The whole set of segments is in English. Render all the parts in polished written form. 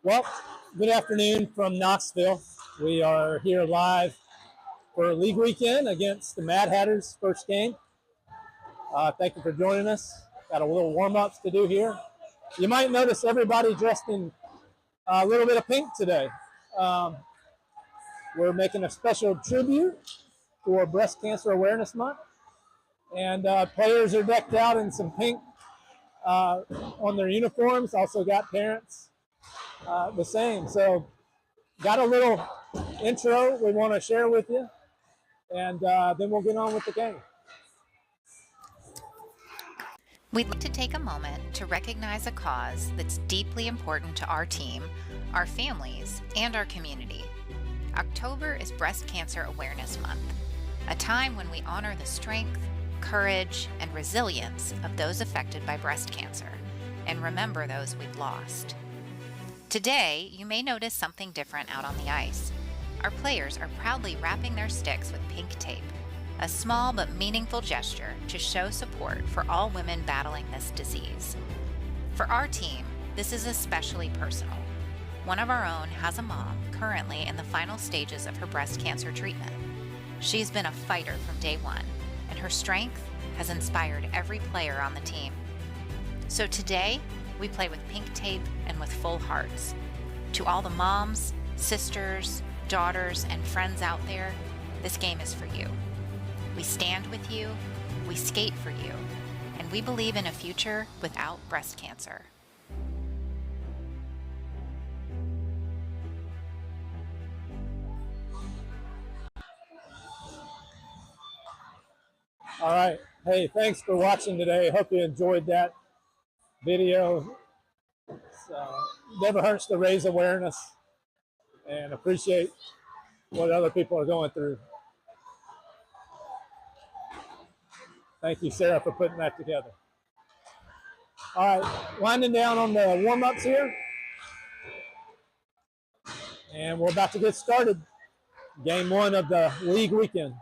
Well, good afternoon from Knoxville. We are here live for League Weekend against the Mad Hatters' first game. Thank you for joining us. Got a little warm-ups to do here. You might notice everybody dressed in a little bit of pink today. We're making a special tribute for Breast Cancer Awareness Month. And players are decked out in some pink on their uniforms. Also got parents the same. So got a little intro we want to share with you, and then we'll get on with the game. We'd like to take a moment to recognize a cause that's deeply important to our team, our families, and our community. October is Breast Cancer Awareness Month, a time when we honor the strength, courage, and resilience of those affected by breast cancer, and remember those we've lost. Today, you may notice something different out on the ice. Our players are proudly wrapping their sticks with pink tape, a small but meaningful gesture to show support for all women battling this disease. For our team, this is especially personal. One of our own has a mom currently in the final stages of her breast cancer treatment. She's been a fighter from day one, and her strength has inspired every player on the team. So today, we play with pink tape and with full hearts. To all the moms, sisters, daughters, and friends out there, this game is for you. We stand with you, we skate for you, and we believe in a future without breast cancer. All right. Hey, thanks for watching today. Hope you enjoyed that video. Never hurts to raise awareness and appreciate what other people are going through. Thank you, Sarah, for putting that together. All right, winding down on the warm-ups here. And we're about to get started. Game one of the league weekend.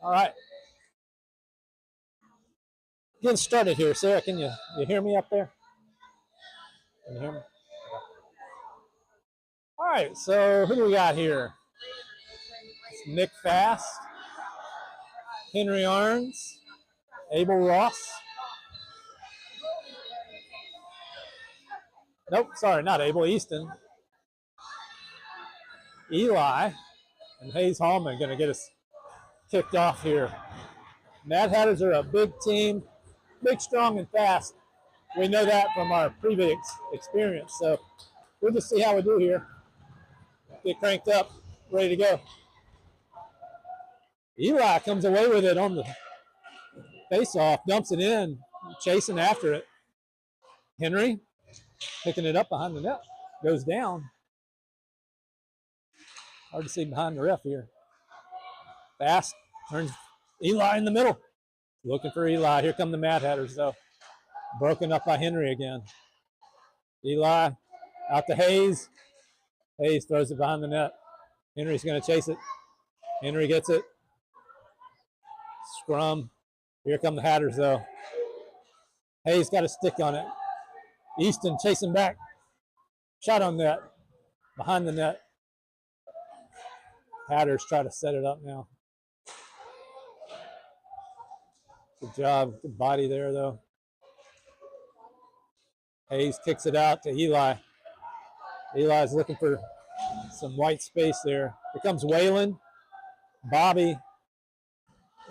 All right. Getting started here. Sarah, can you hear me up there? Can you hear me? All right, so who do we got here? It's Nick Fast, Henry Arns, Abel Ross. Nope, sorry, not Abel, Easton. Eli and Hayes Hallman going to get us kicked off here. Mad Hatters are a big team, big, strong, and fast. We know that from our previous experience, so we'll just see how we do here. Get cranked up, ready to go. Eli comes away with it on the face-off, dumps it in, chasing after it. Henry picking it up behind the net, goes down. Hard to see behind the ref here. Fast, turns Eli in the middle. Looking for Eli. Here come the Mad Hatters, though. Broken up by Henry again. Eli out to Hayes. Hayes throws it behind the net. Henry's going to chase it. Henry gets it. Scrum. Here come the Hatters, though. Hayes got a stick on it. Easton chasing back. Shot on net. Behind the net. Hatters try to set it up now. Good job. Good body there, though. Hayes kicks it out to Eli. Eli's looking for some white space there. Here comes Waylon. Bobby,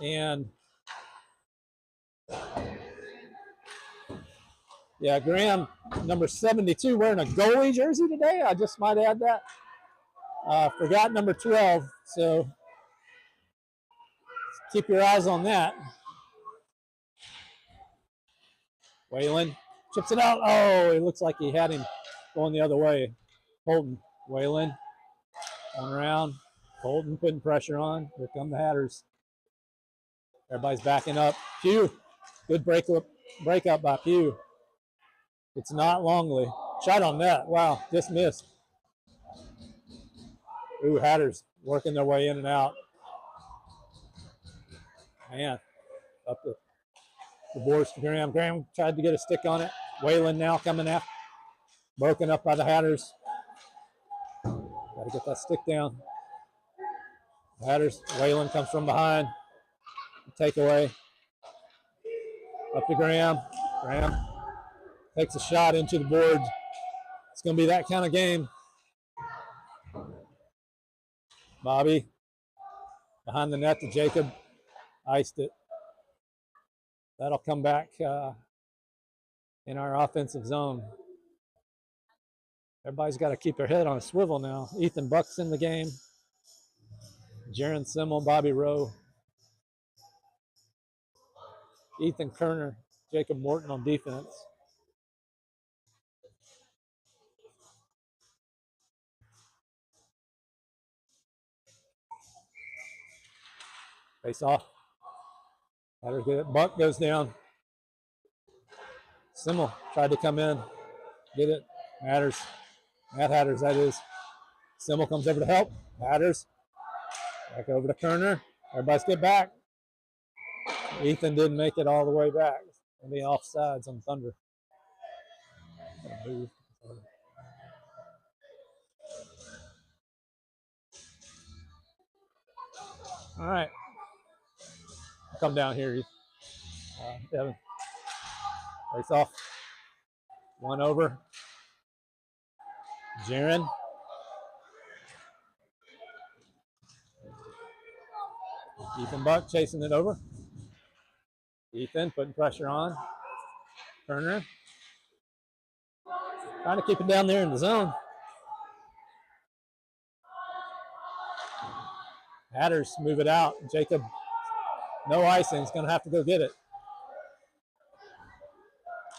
and yeah, Graham, number 72, wearing a goalie jersey today. I just might add that. Forgot number 12, so keep your eyes on that. Whalen chips it out. Oh, it looks like he had him going the other way. Holton, Whalen, on around. Holton putting pressure on. Here come the Hatters. Everybody's backing up. Pugh, good break up by Pugh. It's not Longley. Shot on net. Wow, just missed. Ooh, Hatters working their way in and out. Man, up the boards to Graham. Graham tried to get a stick on it. Whalen now coming after. Broken up by the Hatters. Got to get that stick down. Hatters. Whalen comes from behind. Takeaway. Up to Graham. Graham takes a shot into the boards. It's going to be that kind of game. Bobby behind the net to Jacob. Iced it. That'll come back in our offensive zone. Everybody's got to keep their head on a swivel now. Ethan Buck's in the game. Jaron Simmel, Bobby Rowe. Ethan Kerner, Jacob Morton on defense. Face off. Hatters get it. Buck goes down. Simmel tried to come in. Get it. Matt Hatters, that is. Simmel comes over to help. Hatters. Back over to Kerner. Everybody's get back. Ethan didn't make it all the way back. On the offsides on Thunder. All right. Come down here, Evan. Face off. One over. Jaron. Ethan Buck chasing it over. Ethan putting pressure on. Turner. Trying to keep it down there in the zone. Hatters move it out. Jacob, no icing. He's going to have to go get it.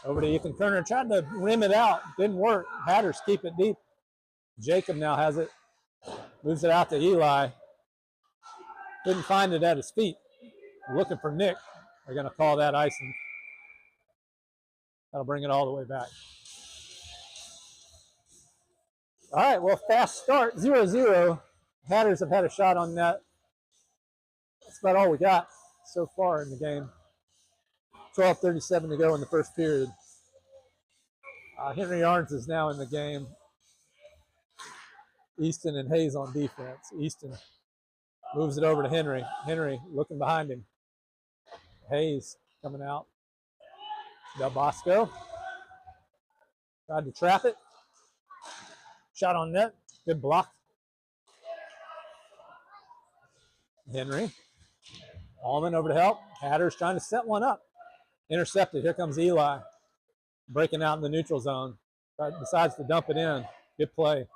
Over to Ethan Kerner. Tried to rim it out. Didn't work. Hatters keep it deep. Jacob now has it. Moves it out to Eli. Couldn't find it at his feet. Looking for Nick. They're going to call that icing. That'll bring it all the way back. All right, well, fast start, 0-0. Hatters have had a shot on net. That's about all we got so far in the game. 12:37 to go in the first period. Henry Arns is now in the game. Easton and Hayes on defense. Easton moves it over to Henry. Henry looking behind him. Hayes coming out. Del Bosco tried to trap it. Shot on net. Good block. Henry. Allman over to help. Hatters trying to set one up. Intercepted. Here comes Eli. Breaking out in the neutral zone. Decides to dump it in. Good play.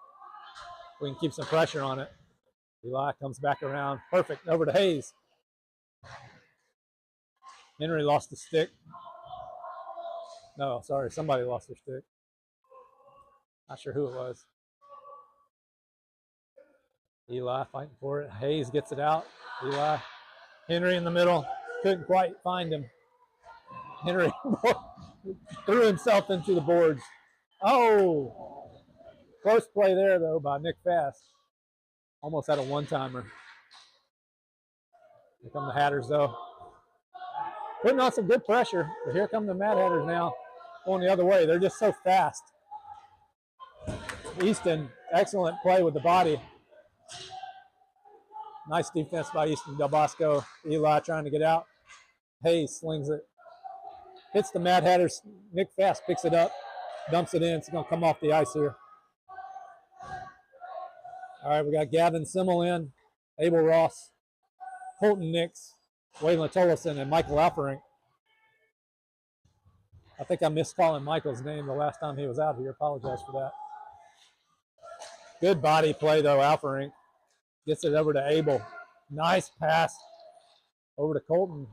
We can keep some pressure on it. Eli comes back around. Perfect. Over to Hayes. Henry lost the stick. No, sorry. Somebody lost their stick. Not sure who it was. Eli fighting for it. Hayes gets it out. Eli. Henry in the middle. Couldn't quite find him. Henry threw himself into the boards. Oh! Close play there, though, by Nick Fast. Almost had a one-timer. Here come the Hatters, though. Putting on some good pressure. But here come the Mad Hatters now going the other way. They're just so fast. Easton, excellent play with the body. Nice defense by Easton Del Bosco. Eli trying to get out. Hayes slings it. Hits the Mad Hatters. Nick Fast picks it up. Dumps it in. It's going to come off the ice here. All right, we got Gavin Simmel in. Abel Ross Colton Nix, Waylon Tollison, and Michael Alferink. I think I missed calling Michael's name the last time he was out here. Apologize for that. Good body play, though. Alferink gets it over to Abel. Nice pass over to Colton.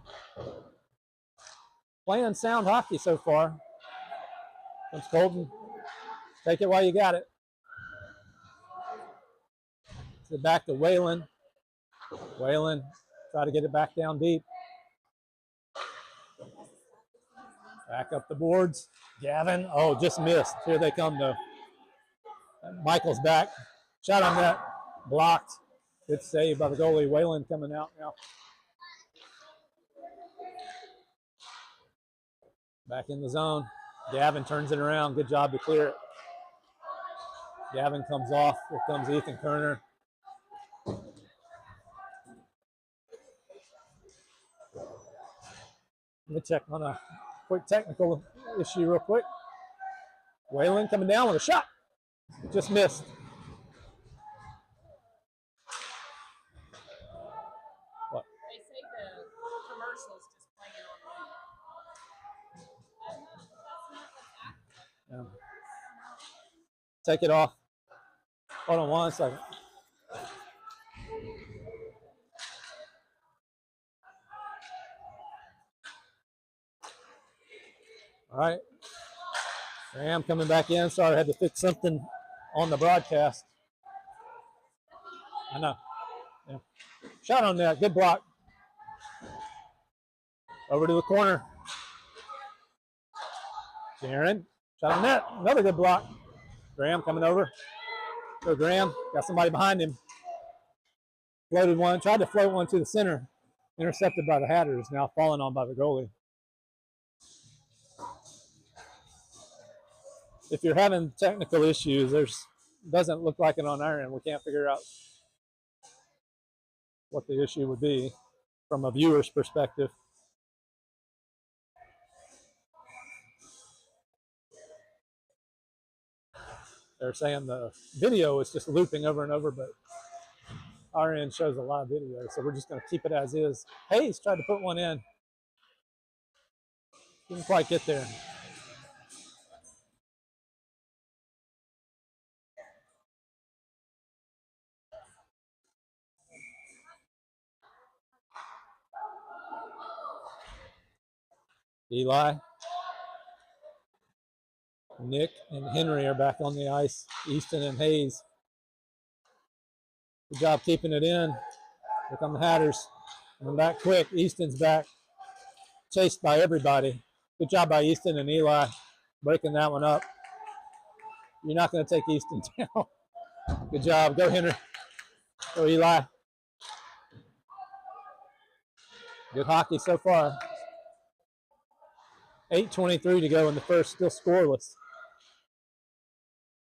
Playing sound hockey so far. Comes Colton. Take it while you got it. It's back to Waylon. Waylon, try to get it back down deep. Back up the boards. Gavin, oh, just missed. Here they come, though. Michael's back. Shot on net. Blocked. Good save by the goalie. Waylon coming out now. Back in the zone. Gavin turns it around. Good job to clear it. Gavin comes off. Here comes Ethan Kerner. Let me check on a quick technical issue real quick. Waylon coming down with a shot. Just missed. What? They say the commercials just playing on me. Yeah. Take it off. Hold on 1 second. All right. Graham coming back in. Sorry, I had to fix something on the broadcast. I know. Yeah. Shot on that. Good block. Over to the corner. Jaron. Shot on net. Another good block. Graham coming over. So Graham got somebody behind him. Floated one. Tried to float one to the center. Intercepted by the Hatters. Now fallen on by the goalie. If you're having technical issues, doesn't look like it on our end. We can't figure out what the issue would be from a viewer's perspective. They're saying the video is just looping over and over, but our end shows a live video, so we're just going to keep it as is. Hayes tried to put one in. Didn't quite get there. Eli, Nick, and Henry are back on the ice. Easton and Hayes. Good job keeping it in. Here come the Hatters. Coming back quick. Easton's back. Chased by everybody. Good job by Easton and Eli breaking that one up. You're not going to take Easton down. Good job. Go, Henry. Go, Eli. Good hockey so far. 8:23 to go in the first, still scoreless.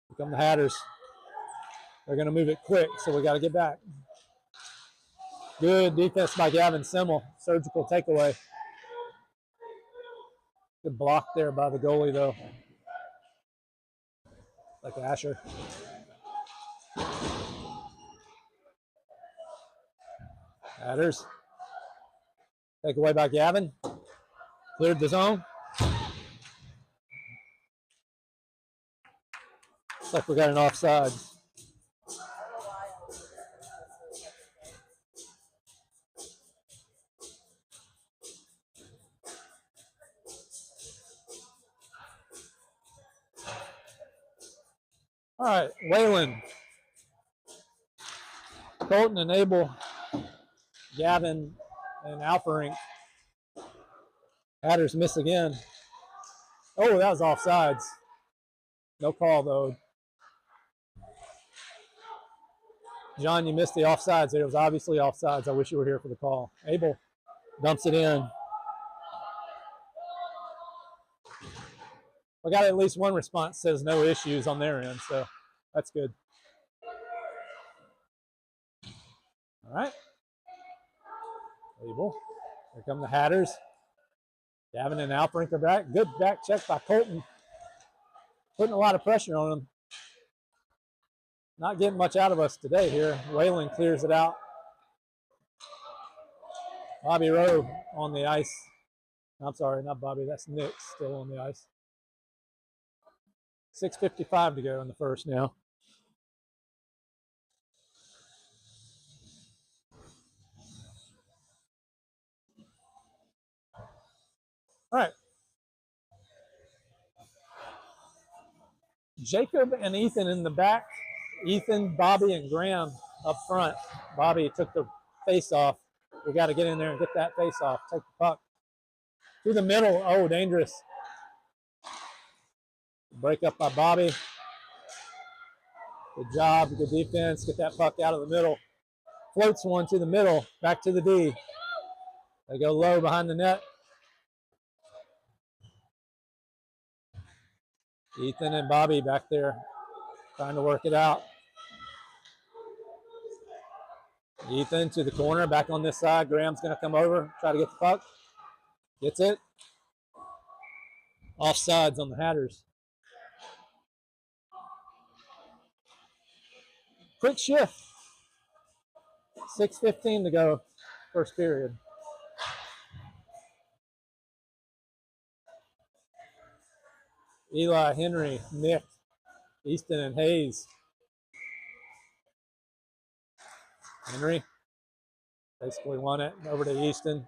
Here come the Hatters. They're going to move it quick, so we got to get back. Good defense by Gavin Simmel. Surgical takeaway. Good block there by the goalie, though. Like Asher. Hatters. Takeaway by Gavin. Cleared the zone. Looks like we got an offside. All right, Waylon, Colton and Abel, Gavin and Alferink. Hatters miss again. Oh, that was offsides. No call, though. John, you missed the offsides. It was obviously offsides. I wish you were here for the call. Abel dumps it in. We got at least one response says no issues on their end, so that's good. All right. Abel. Here come the Hatters. Gavin and Alferink are back. Good back check by Colton. Putting a lot of pressure on them. Not getting much out of us today here. Waylon clears it out. Bobby Rowe on the ice. I'm sorry, not Bobby. That's Nick still on the ice. 6:55 to go in the first now. All right. Jacob and Ethan in the back. Ethan, Bobby, and Graham up front. Bobby took the face off. We got to get in there and get that face off. Take the puck. Through the middle. Oh, dangerous. Break up by Bobby. Good job. Good defense. Get that puck out of the middle. Floats one to the middle. Back to the D. They go low behind the net. Ethan and Bobby back there trying to work it out. Ethan to the corner, back on this side. Graham's going to come over, try to get the puck. Gets it. Offsides on the Hatters. Quick shift. 6:15 to go, first period. Eli, Henry, Nick, Easton, and Hayes. Henry basically won it over to Easton.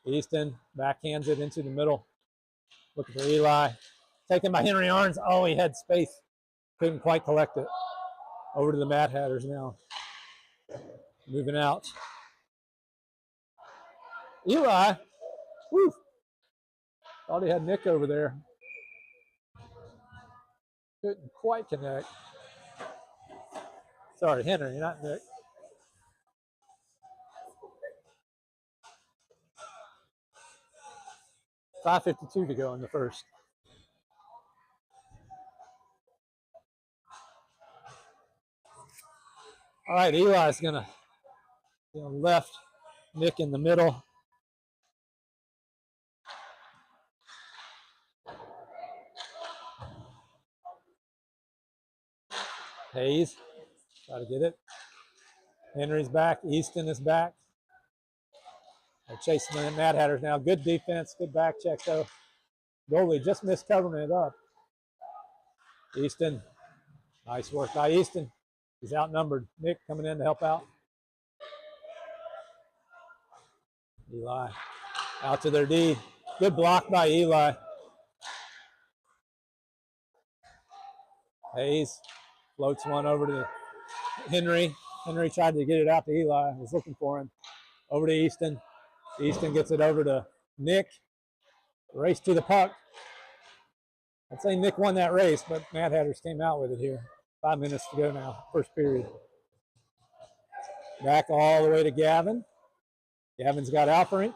Easton backhands it into the middle. Looking for Eli. Taken by Henry Arns. Oh, he had space. Couldn't quite collect it. Over to the Mad Hatters now. Moving out. Eli. Woo. Thought he had Nick over there. Couldn't quite connect. Sorry, Henry, not Nick. $5:52 to go in the first. All right, Eli's gonna left, Nick in the middle. Hayes, try to get it. Henry's back. Easton is back. They're chasing the Mad Hatters now. Good defense, good back check though. Goalie just missed covering it up. Easton, nice work by Easton. He's outnumbered. Nick coming in to help out. Eli out to their D. Good block by Eli. Hayes floats one over to Henry. Henry tried to get it out to Eli. Was looking for him. Over to Easton. Easton gets it over to Nick. Race to the puck. I'd say Nick won that race, but Mad Hatters came out with it here. 5 minutes to go now, first period. Back all the way to Gavin. Gavin's got Alferink.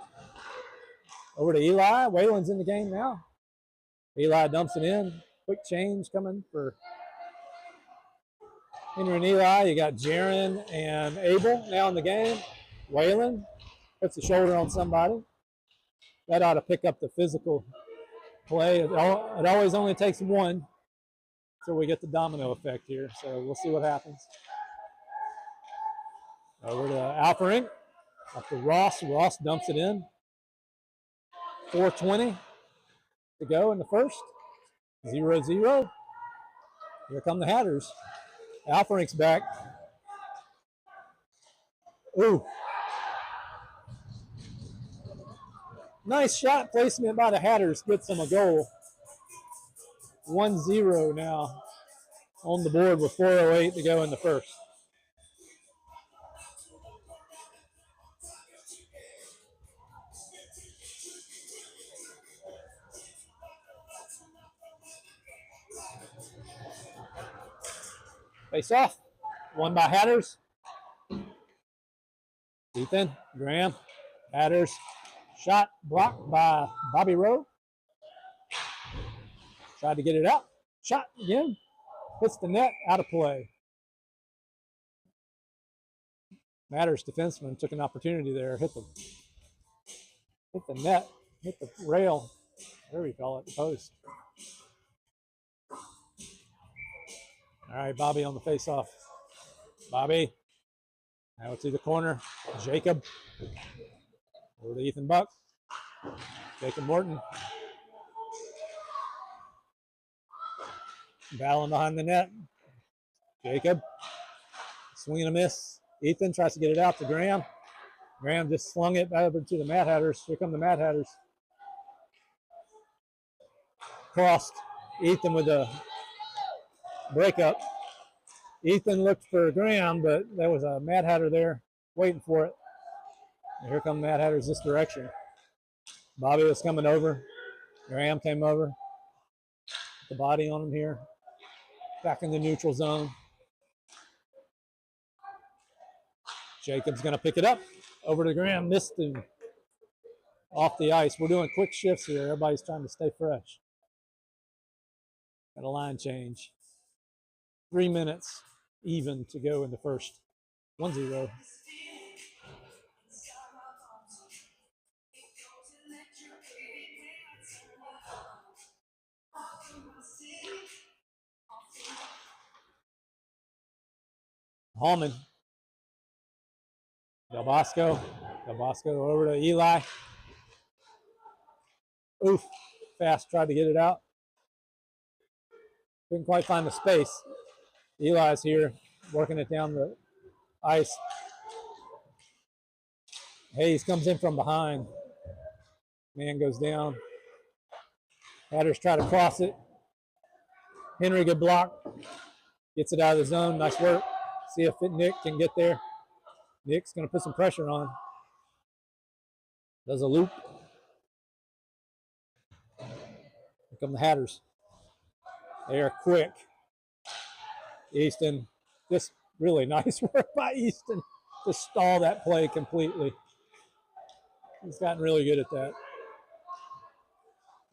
Over to Eli. Whalen's in the game now. Eli dumps it in. Quick change coming for Henry and Eli. You got Jaron and Abel now in the game. Whalen puts the shoulder on somebody. That ought to pick up the physical play. It always only takes one until we get the domino effect here. So we'll see what happens. Over to Alferink. Up to Ross. Ross dumps it in. 4:20 to go in the first. 0-0. Here come the Hatters. Alferink's back. Ooh. Nice shot placement by the Hatters. Gets them a goal. 1-0 now on the board with 4:08 to go in the first. Face off. Won by Hatters. Ethan, Graham, Hatters. Shot blocked by Bobby Rowe. Tried to get it out. Shot again. Hits the net, out of play. Matters defenseman took an opportunity there. Hit the net. Hit the rail. Whatever you call it, the post. All right, Bobby on the face-off. Bobby. Now to the corner. Jacob. Over to Ethan Buck. Jacob Morton. Battling behind the net. Jacob. Swing and a miss. Ethan tries to get it out to Graham. Graham just slung it over to the Mad Hatters. Here come the Mad Hatters. Crossed. Ethan with a breakup. Ethan looked for Graham, but there was a Mad Hatter there waiting for it. And here come Mad Hatters this direction. Bobby was coming over. Graham came over. Put the body on him here. Back in the neutral zone. Jacob's going to pick it up. Over to Graham. Missed him off the ice. We're doing quick shifts here. Everybody's trying to stay fresh. Got a line change. 3 minutes even to go in the first. 1-0. Hallman. Del Bosco. Del Bosco over to Eli. Oof. Fast tried to get it out. Couldn't quite find the space. Eli's here working it down the ice. Hayes comes in from behind. Man goes down. Hatters try to cross it. Henry, good block. Gets it out of the zone. Nice work. See if Nick can get there. Nick's going to put some pressure on. Does a loop. Here come the Hatters. They are quick. Easton, just really nice work by Easton to stall that play completely. He's gotten really good at that.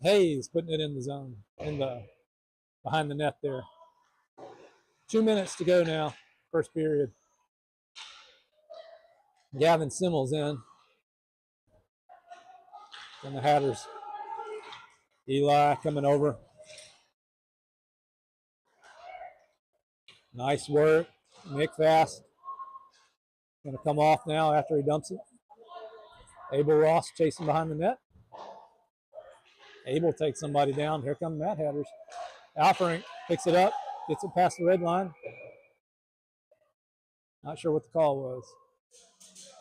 Hayes putting it in the zone, behind the net there. 2 minutes to go now, first period. Gavin Simmels in. And the Hatters. Eli coming over. Nice work. Nick fast. Going to come off now after he dumps it. Abel Ross chasing behind the net. Abel takes somebody down. Here come Matt Hatters. Alferink picks it up. Gets it past the red line. Not sure what the call was.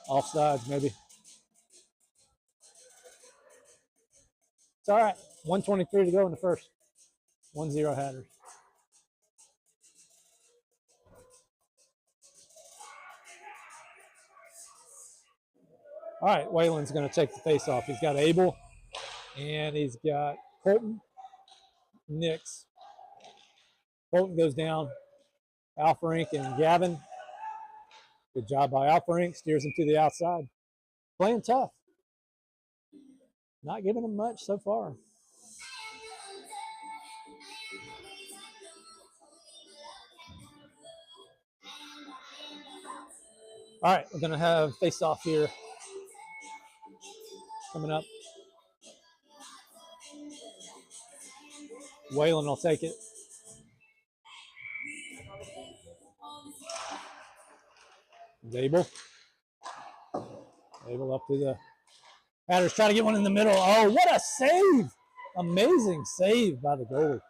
Offsides, maybe. It's all right. 1:23 to go in the first. 1-0 Hatters. All right, Wayland's going to take the face off. He's got Abel, and he's got Colton, Nix. Colton goes down. Alferink and Gavin. Good job by Alferink. Steers him to the outside. Playing tough. Not giving him much so far. All right, we're going to have face-off here coming up. Wayland will take it. Abel. Abel up to the Hatters trying to get one in the middle. Oh, what a save! Amazing save by the goalie.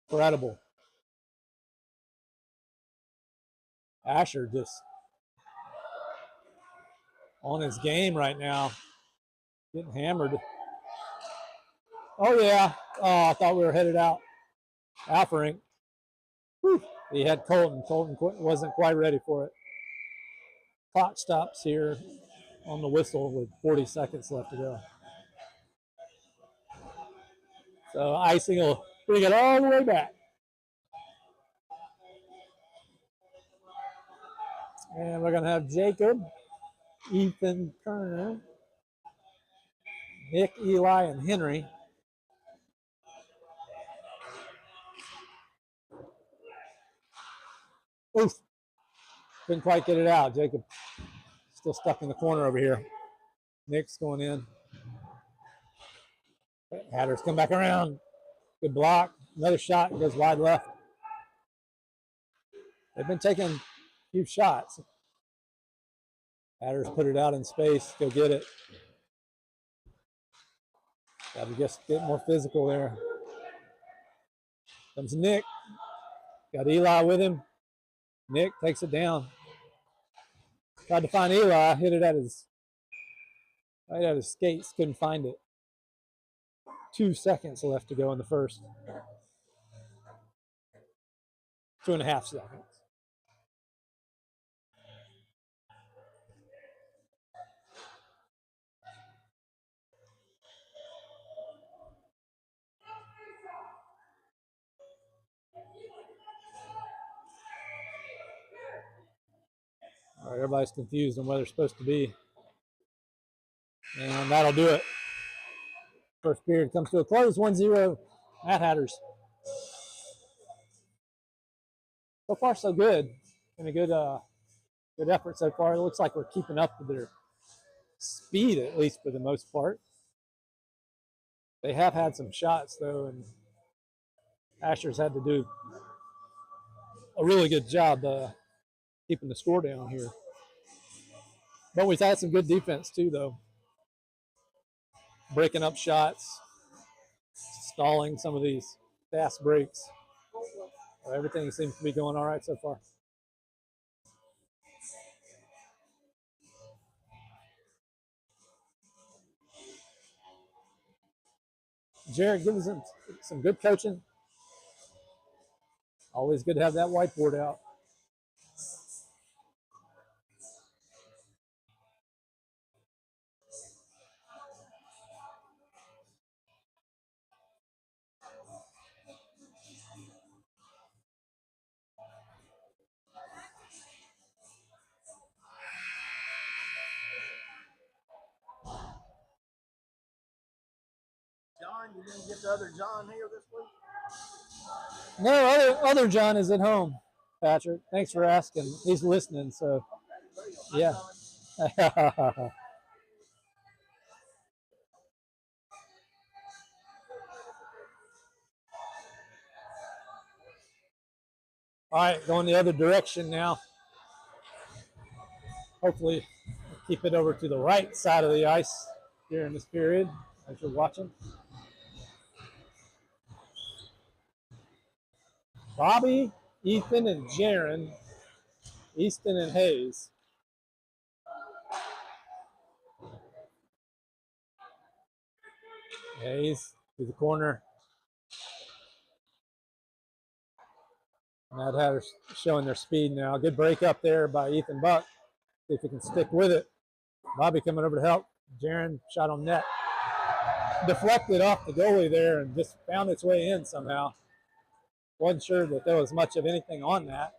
Incredible. Asher just on his game right now. Getting hammered. Oh, yeah. Oh, I thought we were headed out. Alferink. Whew. He had Colton. Colton wasn't quite ready for it. Clock stops here on the whistle with 40 seconds left to go. So icing will bring it all the way back. And we're going to have Jacob, Ethan Kerner, Nick, Eli, and Henry. Oof. Couldn't quite get it out. Jacob still stuck in the corner over here. Nick's going in. Hatters come back around. Good block. Another shot. Goes wide left. They've been taking a few shots. Hatters put it out in space. Go get it. Got to just get more physical there. Comes Nick. Got Eli with him. Nick takes it down. Tried to find Eli. Hit it right at his skates. Couldn't find it. 2 seconds left to go in the first. 2.5 seconds. All right, everybody's confused on where they're supposed to be. And that'll do it. First period comes to a close, 1-0 Madhatters. So far, so good. And a good effort so far. It looks like we're keeping up with their speed, at least for the most part. They have had some shots, though, and Asher's had to do a really good job keeping the score down here. But we've had some good defense, too, though. Breaking up shots, stalling some of these fast breaks. Everything seems to be going all right so far. Jared gives them some good coaching. Always good to have that whiteboard out. John, you didn't get the other John here this week? No, other John is at home, Patrick. Thanks for asking. He's listening, so yeah. All right, going the other direction now. Hopefully, keep it over to the right side of the ice during this period as you're watching. Bobby, Ethan, and Jaron, Easton, and Hayes. Hayes to the corner. Madhatters showing their speed now. Good break up there by Ethan Buck. See if he can stick with it. Bobby coming over to help. Jaron shot on net. Deflected off the goalie there and just found its way in somehow. Wasn't sure that there was much of anything on that.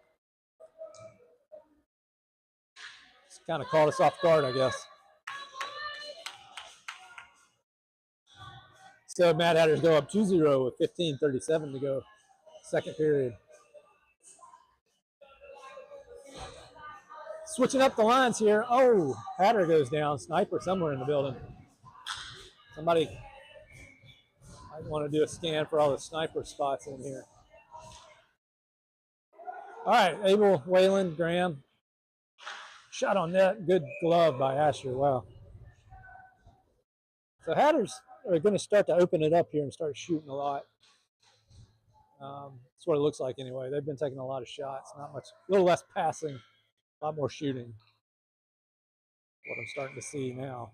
Just kind of caught us off guard, I guess. So Madhatters go up 2-0 with 15:37 to go. Second period. Switching up the lines here. Oh, Hatter goes down. Sniper somewhere in the building. Somebody might want to do a scan for all the sniper spots in here. All right, Abel, Wayland, Graham. Shot on net. Good glove by Asher. Wow. So Hatters are going to start to open it up here and start shooting a lot. That's what it looks like anyway. They've been taking a lot of shots. Not much, a little less passing, a lot more shooting. What I'm starting to see now.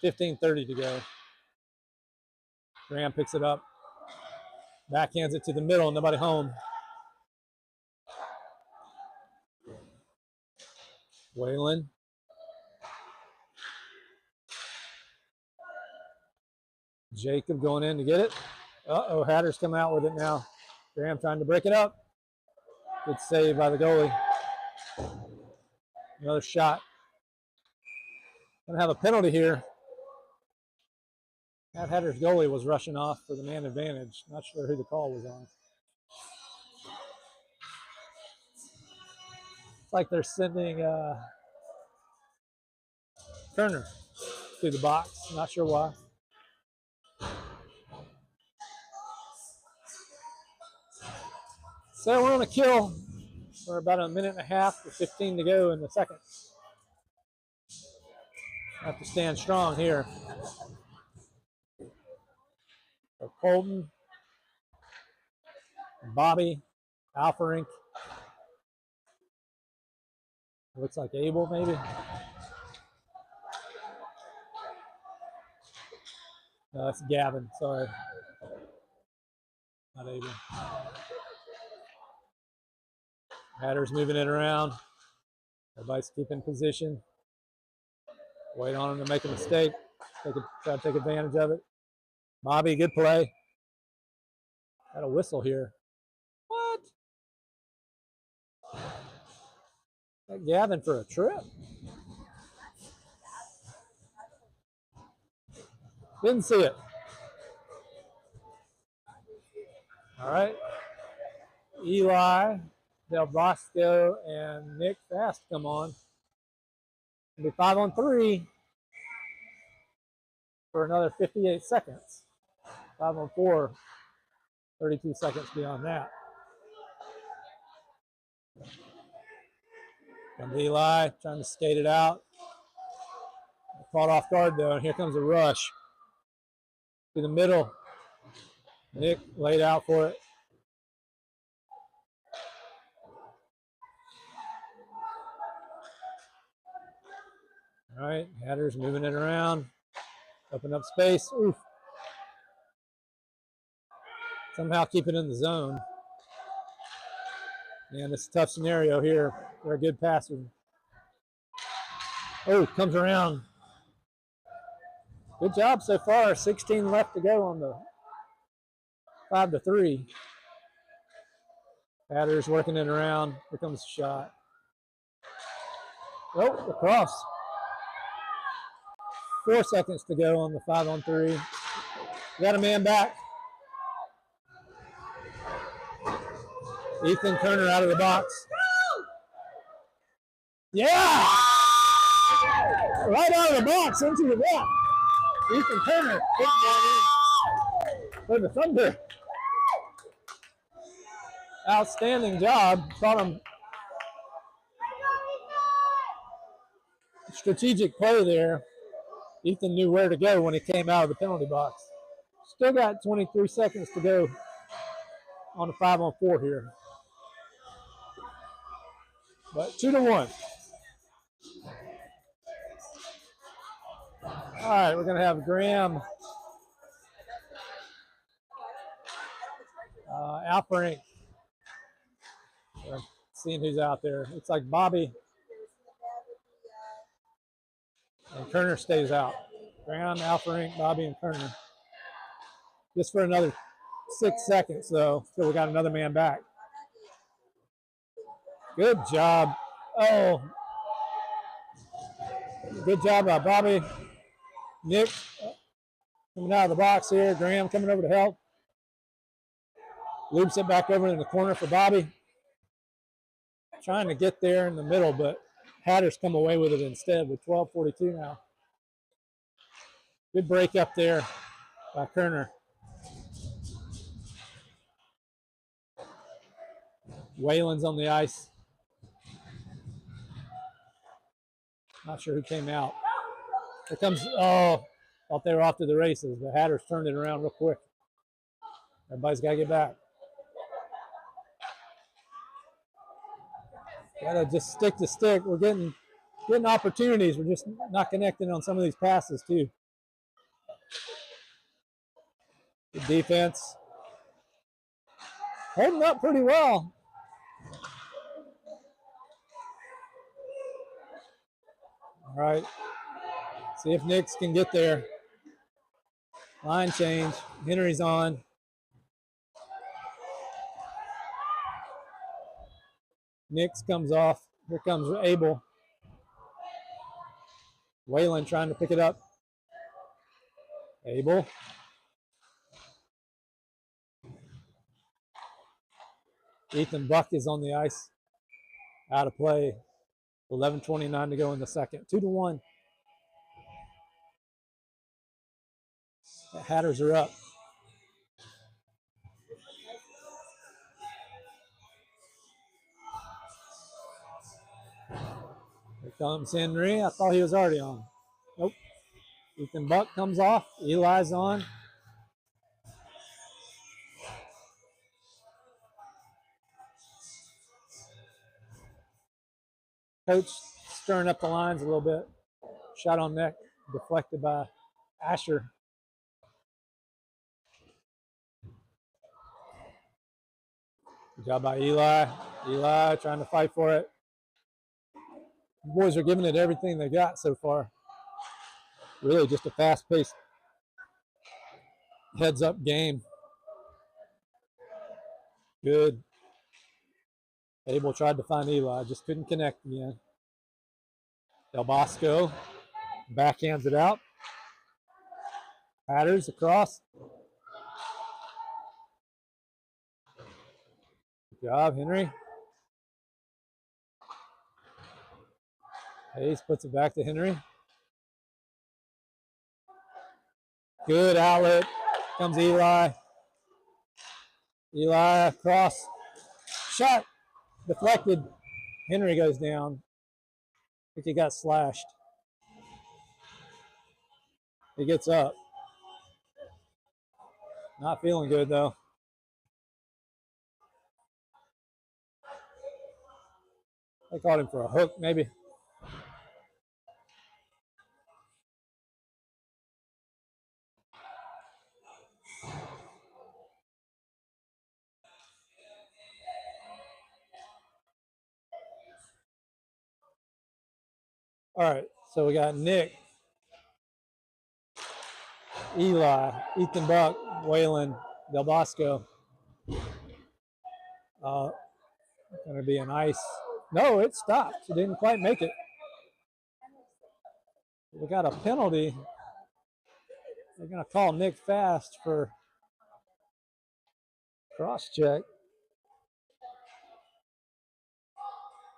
15:30 to go. Graham picks it up. Backhands it to the middle. Nobody home. Wayland. Jacob going in to get it. Uh-oh, Hatter's come out with it now. Graham trying to break it up. Good save by the goalie. Another shot. Gonna have a penalty here. That Hatter's goalie was rushing off for the man advantage. Not sure who the call was on. It's like they're sending Turner to the box. Not sure why. So we're on a kill for about a minute and a half with 15 to go in the second. Have to stand strong here. Colton, Bobby, Alferink. Looks like Abel, maybe. No, that's Gavin. Sorry. Not Abel. Madhatters moving it around. Everybody's keeping position. Wait on him to make a mistake. Try to take advantage of it. Bobby, good play. Got a whistle here. What? Got Gavin for a trip? Didn't see it. All right. Eli, Del Bosco, and Nick Fast come on. It'll be 5-on-3 for another 58 seconds. 5-on-4, 32 seconds beyond that. And Eli trying to skate it out. Caught off guard though, and here comes a rush. To the middle. Nick laid out for it. All right, Madhatters moving it around. Open up space. Oof. Somehow keep it in the zone. Man, this is a tough scenario here. They're a good passer. Oh, comes around. Good job so far. 16 left to go on the 5-3. Madhatters working it around. Here comes the shot. Oh, across. 4 seconds to go on the 5-on-3. Got a man back. Ethan Turner out of the box. Yeah! Right out of the box into the block. Ethan Turner putting that in for the Thunder. Outstanding job. Thought him strategic play there. Ethan knew where to go when he came out of the penalty box. Still got 23 seconds to go on the 5-on-4 here. But 2-1. All right, we're going to have Graham, Alferink. Seeing who's out there. Looks like Bobby. And Turner stays out. Graham, Alferink, Bobby, and Turner. Just for another 6 seconds, though, till we got another man back. Good job. Oh. Good job by Bobby. Nick coming out of the box here. Graham coming over to help. Loops it back over in the corner for Bobby. Trying to get there in the middle, but Hatters come away with it instead with 12:42 now. Good break up there by Kerner. Whalen's on the ice. Not sure who came out. Here comes, oh, thought they were off to the races. The Hatters turned it around real quick. Everybody's got to get back. Got to just stick to stick. We're getting opportunities. We're just not connecting on some of these passes, too. Good defense. Holding up pretty well. All right. See if Nix can get there. Line change. Henry's on. Nix comes off. Here comes Abel. Whalen trying to pick it up. Abel. Ethan Buck is on the ice. Out of play. 11:29 to go in the second. 2-1. The Hatters are up. Here comes Henry. I thought he was already on. Nope. Ethan Buck comes off. Eli's on. Coach stirring up the lines a little bit. Shot on net, deflected by Asher. Good job by Eli. Eli trying to fight for it. The boys are giving it everything they got so far. Really just a fast-paced, heads-up game. Good. Abel tried to find Eli, just couldn't connect again. Del Bosco backhands it out. Madhatters across. Good job, Henry. Hayes puts it back to Henry. Good outlet. Comes Eli. Eli across. Shot. Deflected. Henry goes down. I think he got slashed. He gets up. Not feeling good though. They caught him for a hook, maybe. All right, so we got Nick, Eli, Ethan Buck, Waylon, Del Bosco. Going to be an ice. No, it stopped. It didn't quite make it. We got a penalty. They're going to call Nick fast for cross check.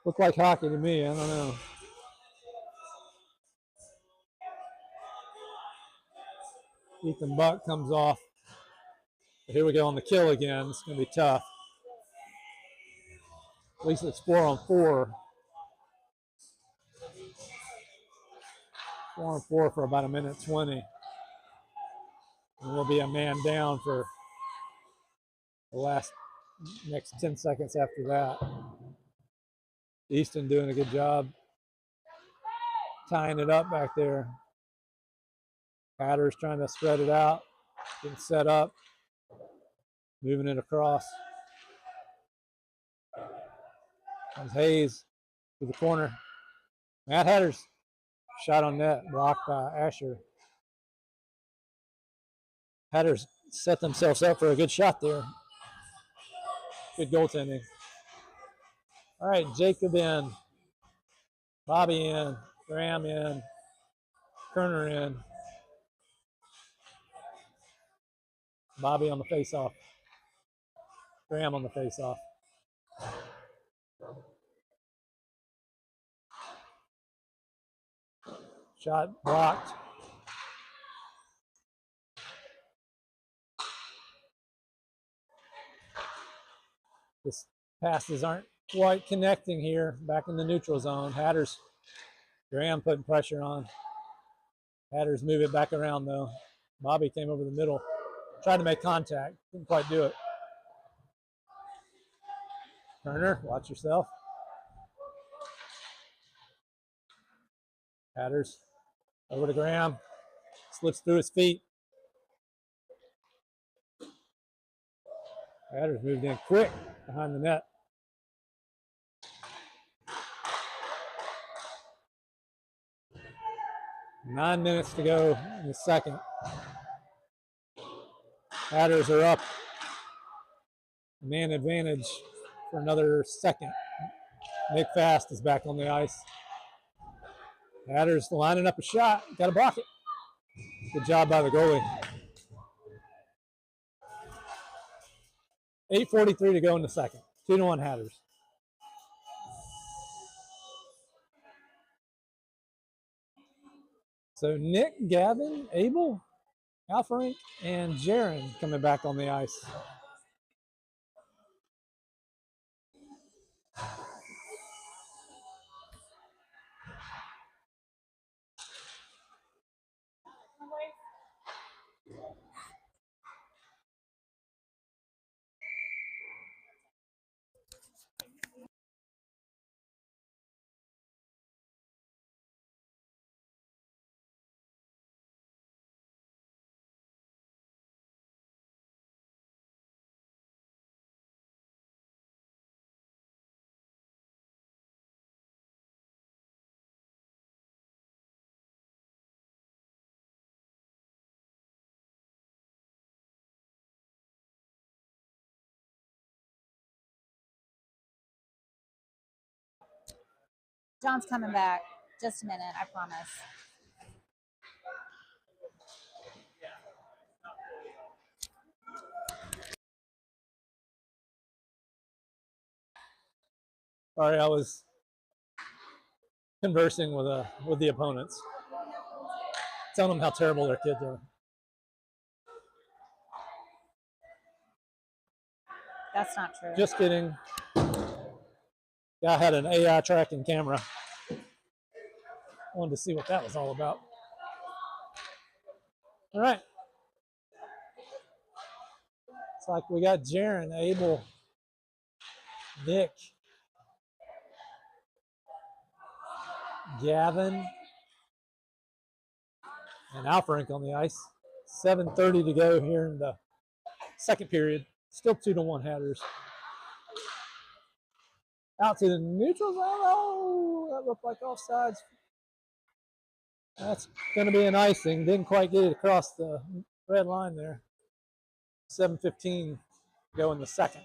Looked like hockey to me. I don't know. Ethan Buck comes off. But here we go on the kill again. It's going to be tough. At least it's 4-on-4. 4-on-4 for about 1:20. And we'll be a man down for the next 10 seconds after that. Easton doing a good job tying it up back there. Madhatters trying to spread it out, getting set up, moving it across. Comes Hayes to the corner. Madhatters shot on net, blocked by Asher. Hatters set themselves up for a good shot there. Good goaltending. All right, Jacob in, Bobby in, Graham in, Kerner in. Bobby on the face-off. Graham on the face-off. Shot blocked. This passes aren't quite connecting here. Back in the neutral zone. Hatters. Graham putting pressure on. Hatters move it back around though. Bobby came over the middle. Tried to make contact. Didn't quite do it. Turner, watch yourself. Hatters over to Graham. Slips through his feet. Hatters moved in quick behind the net. Nine minutes to go in the second. Hatters are up. Man advantage for another second. Nick Fast is back on the ice. Hatters lining up a shot. Got to block it. Good job by the goalie. 8:43 to go in the second. 2-1 Hatters. So Nick, Gavin, Abel, Alfrink, and Jaron coming back on the ice. John's coming back. Just a minute, I promise. Sorry, I was conversing with the opponents, telling them how terrible their kids are. That's not true. Just kidding. Guy had an AI tracking camera. Wanted to see what that was all about. All right. It's like we got Jaron, Abel, Nick, Gavin, and Alfrink on the ice. 7:30 to go here in the second period. Still 2-1 Hatters. Out to the neutral zone. Oh, that looked like offsides. That's going to be an icing. Didn't quite get it across the red line there. 7:15 go in the second.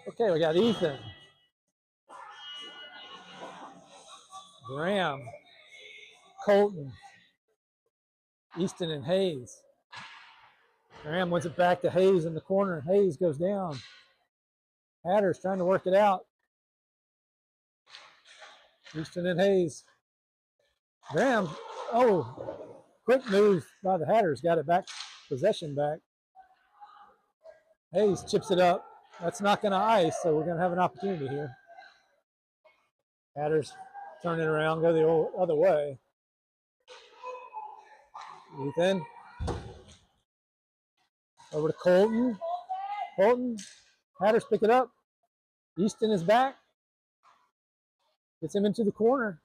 Okay, we got Ethan, Graham, Colton, Easton, and Hayes. Graham wins it back to Hayes in the corner. Hayes goes down. Hatters trying to work it out. Easton and Hayes. Graham, oh, quick move by the Hatters. Got it back, possession back. Hayes chips it up. That's not going to ice, so we're going to have an opportunity here. Hatters turn it around, go the other way. Ethan. Over to Colton. Colton. Hatters pick it up. Easton is back. Gets him into the corner.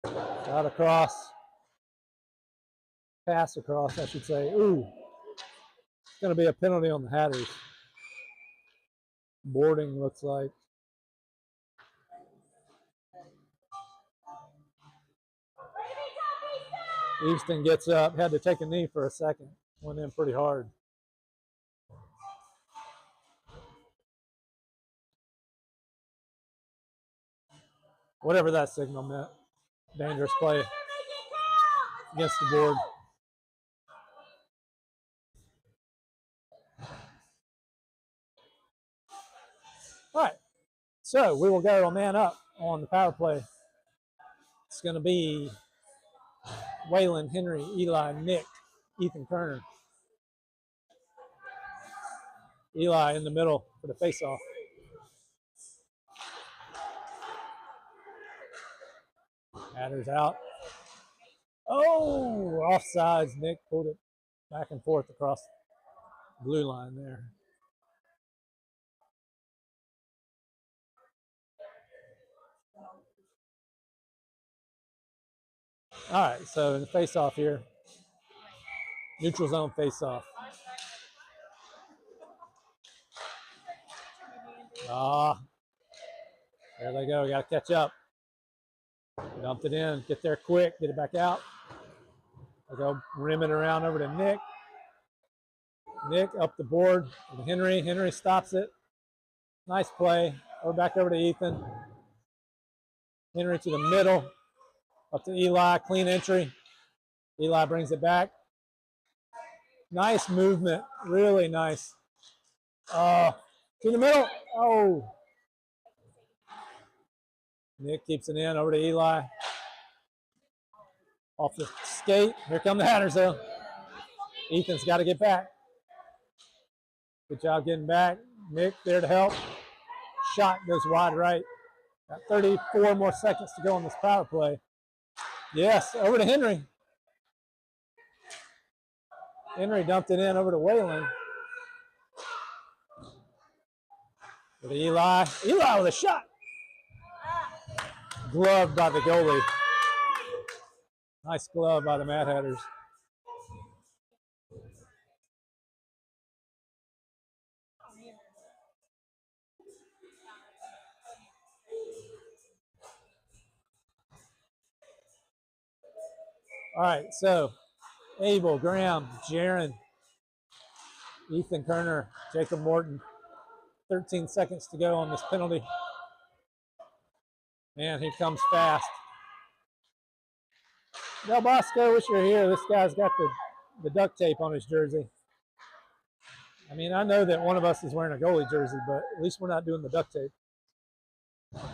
Shot across. Pass across, I should say. Ooh. It's going to be a penalty on the Hatters. Boarding looks like. Easton gets up. Had to take a knee for a second. Went in pretty hard. Whatever that signal meant. Dangerous play against the board. All right, so we will go a man up on the power play. It's going to be Waylon, Henry, Eli, Nick, Ethan Kerner. Eli in the middle for the faceoff. Hatters out. Oh, offsides. Nick pulled it back and forth across the blue line there. All right, so in the face-off here, neutral zone face-off. There they go. Got to catch up. Dumped it in. Get there quick. Get it back out. They go rim it around over to Nick. Nick up the board with Henry. Henry stops it. Nice play. Back over to Ethan. Henry to the middle. Up to Eli. Clean entry. Eli brings it back. Nice movement. Really nice. To the middle. Oh. Nick keeps it in. Over to Eli. Off the skate. Here come the Hatters, though. Ethan's got to get back. Good job getting back. Nick there to help. Shot goes wide right. Got 34 more seconds to go on this power play. Yes, over to Henry. Henry dumped it in over to Waylon. Over to Eli. Eli with a shot. Gloved by the goalie. Nice glove by the Mad Hatters. All right, so Abel, Graham, Jaron, Ethan Kerner, Jacob Morton. 13 seconds to go on this penalty. Man, he comes fast. Del Bosco, wish you're here. This guy's got the duct tape on his jersey. I mean, I know that one of us is wearing a goalie jersey, but at least we're not doing the duct tape.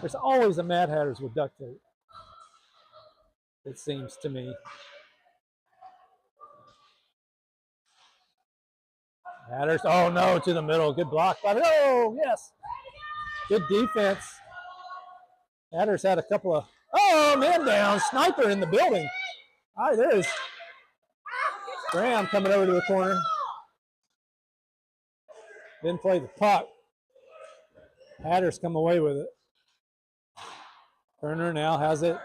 There's always a Mad Hatters with duct tape, it seems to me. Hatters, oh no, to the middle. Good block by oh, yes. Good defense. Hatters had a couple of, oh, man down. Sniper in the building. All right, there's Graham coming over to the corner. Didn't play the puck. Hatters come away with it. Turner now has it.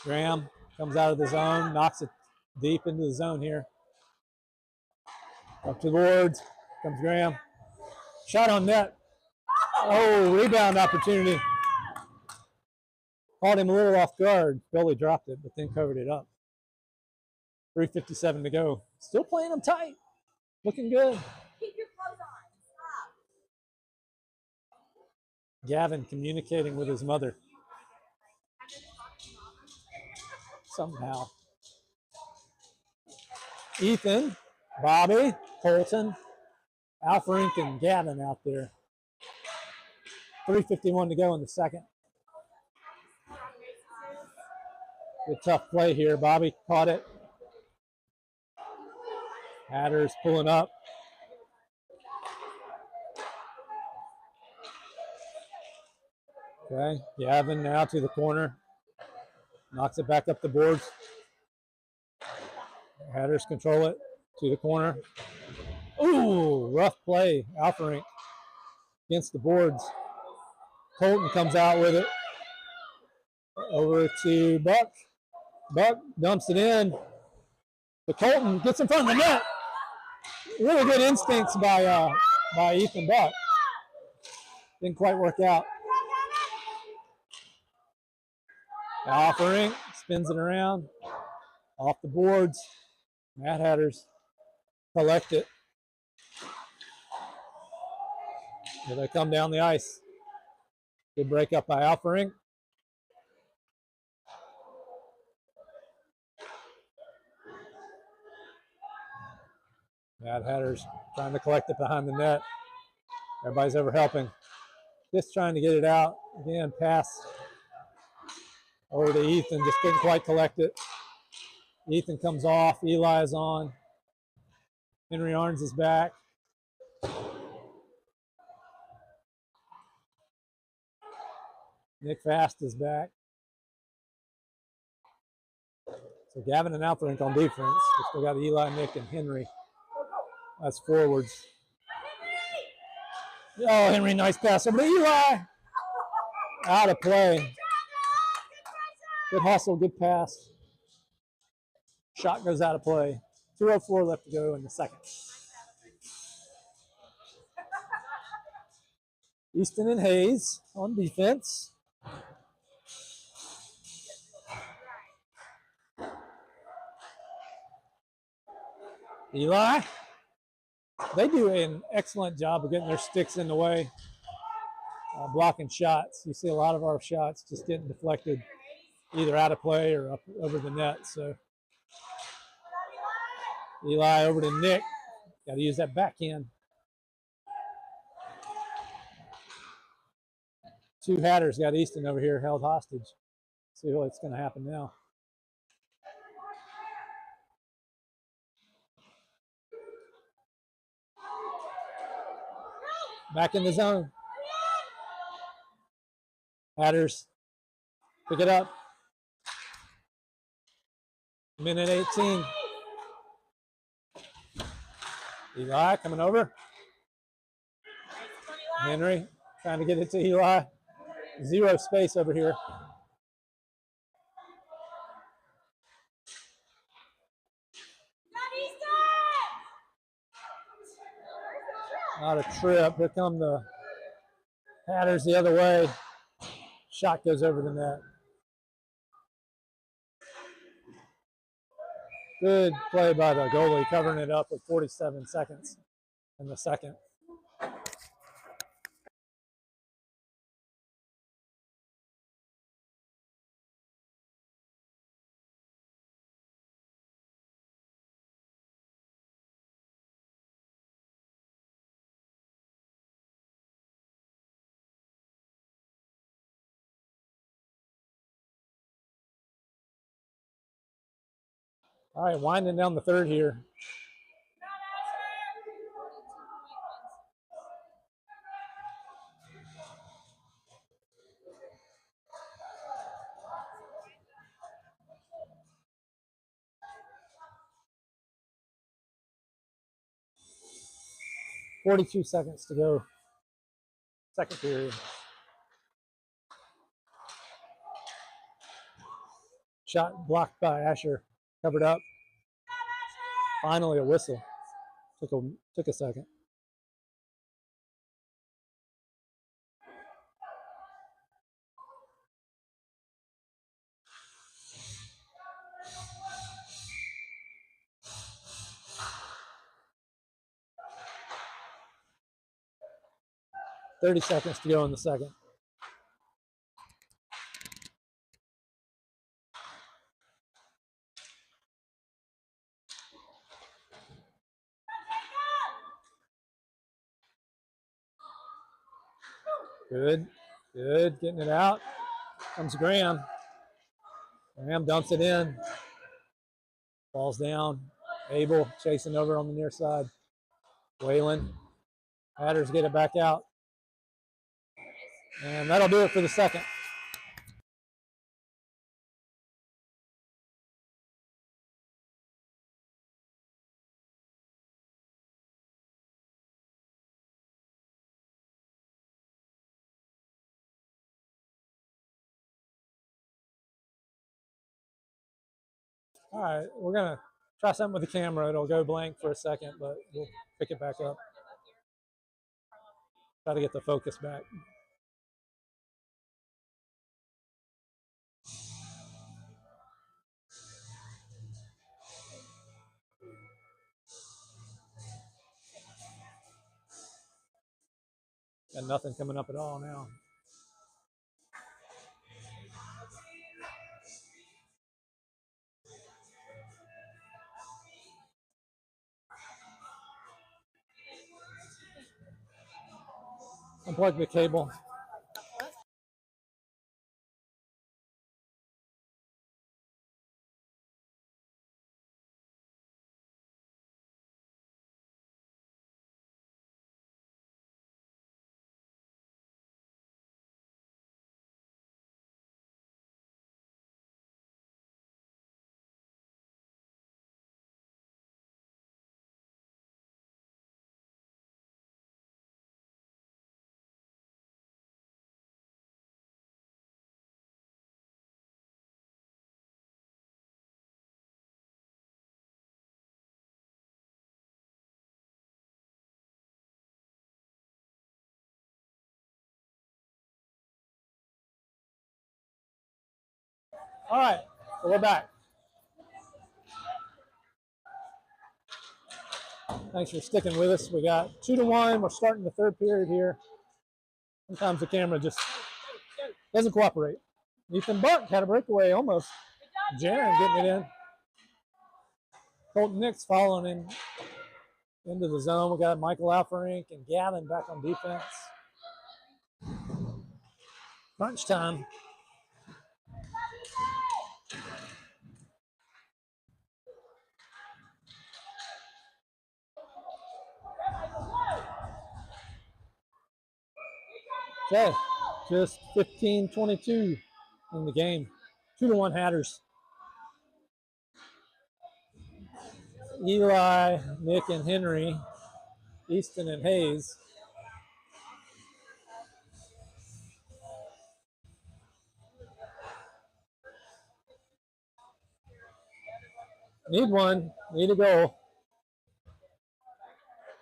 Graham comes out of the zone, knocks it deep into the zone here. Up to the boards, comes Graham. Shot on net. Oh, rebound opportunity. Caught him a little off guard. Billy dropped it, but then covered it up. 3:57 to go. Still playing them tight. Looking good. Keep your clothes on. Stop. Gavin communicating with his mother. Somehow. Ethan, Bobby, Colton, Alfrink, and Gavin out there. 3:51 to go in the second. Good tough play here. Bobby caught it. Hatters pulling up. Okay, Gavin now to the corner. Knocks it back up the boards. Hatters control it to the corner. Ooh, rough play. Alfrink against the boards. Colton comes out with it. Over to Buck. Buck dumps it in. But Colton gets in front of the net. Really good instincts by Ethan Buck. Didn't quite work out. Alfrink spins it around. Off the boards. Mad Hatters collect it. Here they come down the ice. Good break up by Alfrink. Mad Hatters trying to collect it behind the net. Everybody's ever helping. Just trying to get it out. Again, pass over to Ethan. Just couldn't quite collect it. Ethan comes off. Eli is on. Henry Arns is back. Nick Fast is back. So Gavin and Alfrink on defense. We still got Eli, Nick, and Henry. That's forwards. Oh, Henry, nice pass over to Eli. Out of play. Good hustle, good pass. Shot goes out of play. 2:04 left to go in the second. Easton and Hayes on defense. Eli. They do an excellent job of getting their sticks in the way, blocking shots. You see a lot of our shots just getting deflected either out of play or up over the net. So Eli over to Nick. Got to use that backhand. Two Hatters got Easton over here held hostage. See what's going to happen now. Back in the zone. Hatters pick it up. Minute 18. Eli coming over. Henry trying to get it to Eli. Zero space over here. Not a trip. Here come the Hatters the other way. Shot goes over the net. Good play by the goalie, covering it up with 47 seconds in the second. All right, winding down the third here. .42 seconds to go. Second period. Shot blocked by Asher. Covered up. Finally a whistle. Took a second. .30 seconds to go in the second. Good, good, getting it out. Comes Graham. Graham dumps it in. Falls down. Abel chasing over on the near side. Whalen. Madhatters get it back out. And that'll do it for the second. All right, we're going to try something with the camera. It'll go blank for a second, but we'll pick it back up. Try to get the focus back. Got nothing coming up at all now. Unplug the cable. All right, so we're back. Thanks for sticking with us. We got 2-1. We're starting the third period here. Sometimes the camera just doesn't cooperate. Ethan Buck had a breakaway almost. Jaron getting it in. Colton Nix following in into the zone. We got Michael Alferink and Gavin back on defense. Crunch time. Okay, just 15-22 in the game. 2-1 Hatters. Eli, Nick, and Henry, Easton, and Hayes. Need one, need a goal.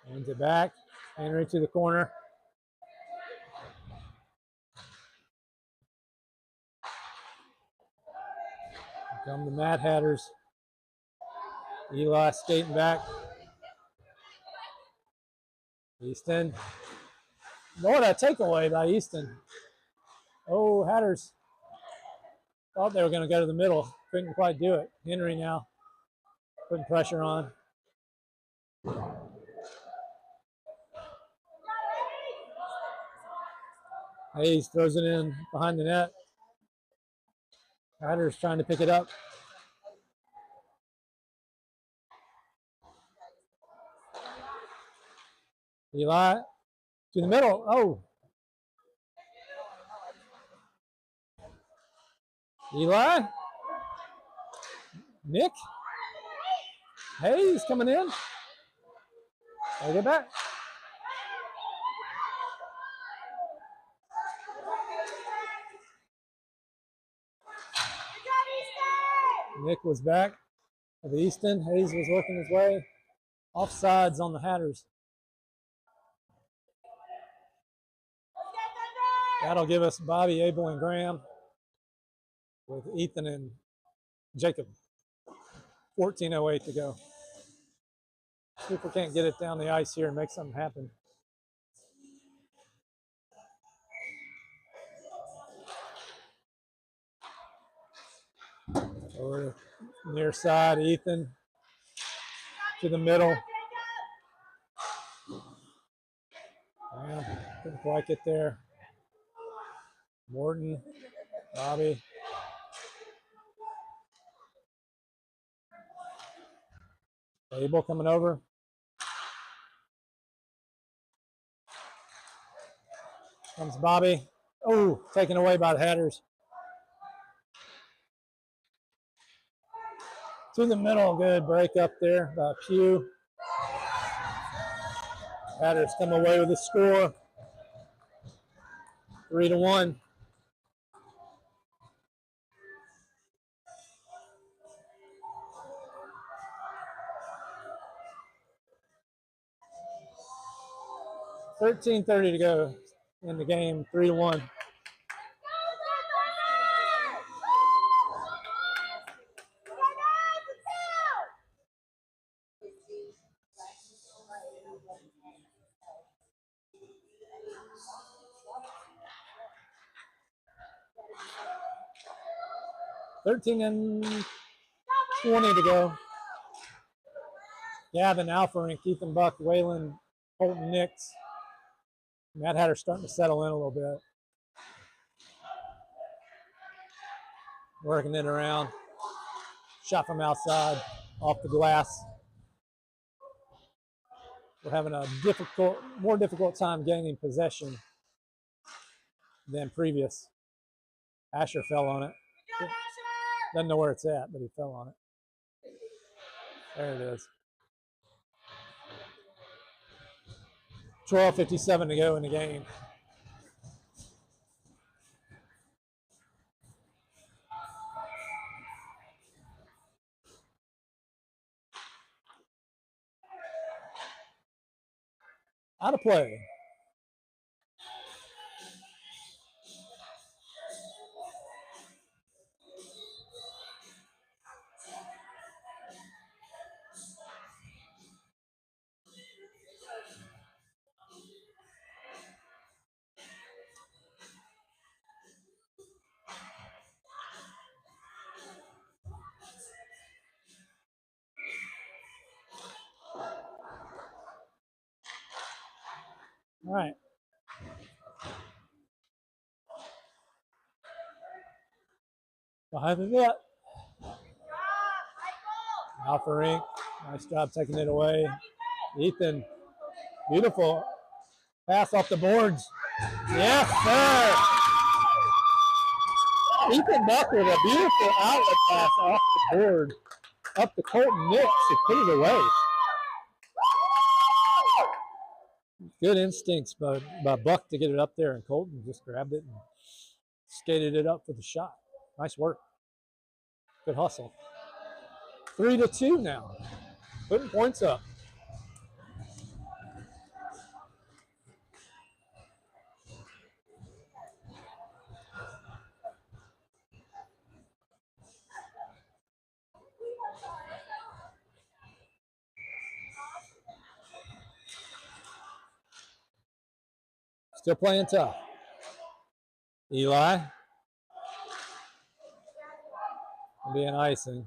Hands it back, Henry to the corner. Come the Mad Hatters. Eli skating back. Easton. What a takeaway by Easton. Oh, Hatters thought they were going to go to the middle. Couldn't quite do it. Henry now putting pressure on. Hayes throws it in behind the net. Hatters trying to pick it up. Eli to the middle. Oh. Eli. Nick. Hayes coming in. Take it back. Nick was back with Easton. Hayes was working his way. Offsides on the Hatters. That'll give us Bobby, Abel, and Graham with Ethan and Jacob. 14:08 to go. See if we can't get it down the ice here and make something happen. Over near side, Ethan to the middle. Couldn't quite get there. Morton, Bobby. Abel coming over. Comes Bobby. Oh, taken away by the Hatters. To the middle, good break up there by Pugh. Hatters come away with a score. 3-1. $13:30 to go in the game. 3-1. $13:20 to go. Gavin, Alferink, Ethan Buck, Waylon, Colton Nix. Matt Hatter starting to settle in a little bit. Working it around. Shot from outside, off the glass. We're having a more difficult time gaining possession than previous. Asher fell on it. Doesn't know where it's at, but he fell on it. There it is. 12:57 to go in the game. Out of play. All right. Behind the net. Alferink, nice job taking it away. Ethan, beautiful pass off the boards. Yes, sir. Ethan Buck with a beautiful outlet pass off the board up to Colton Nix. He put it away. Good instincts by Buck to get it up there, and Colton just grabbed it and skated it up for the shot. Nice work. Good hustle. 3-2 now. Putting points up. Still playing tough. Eli. It'll be an icing.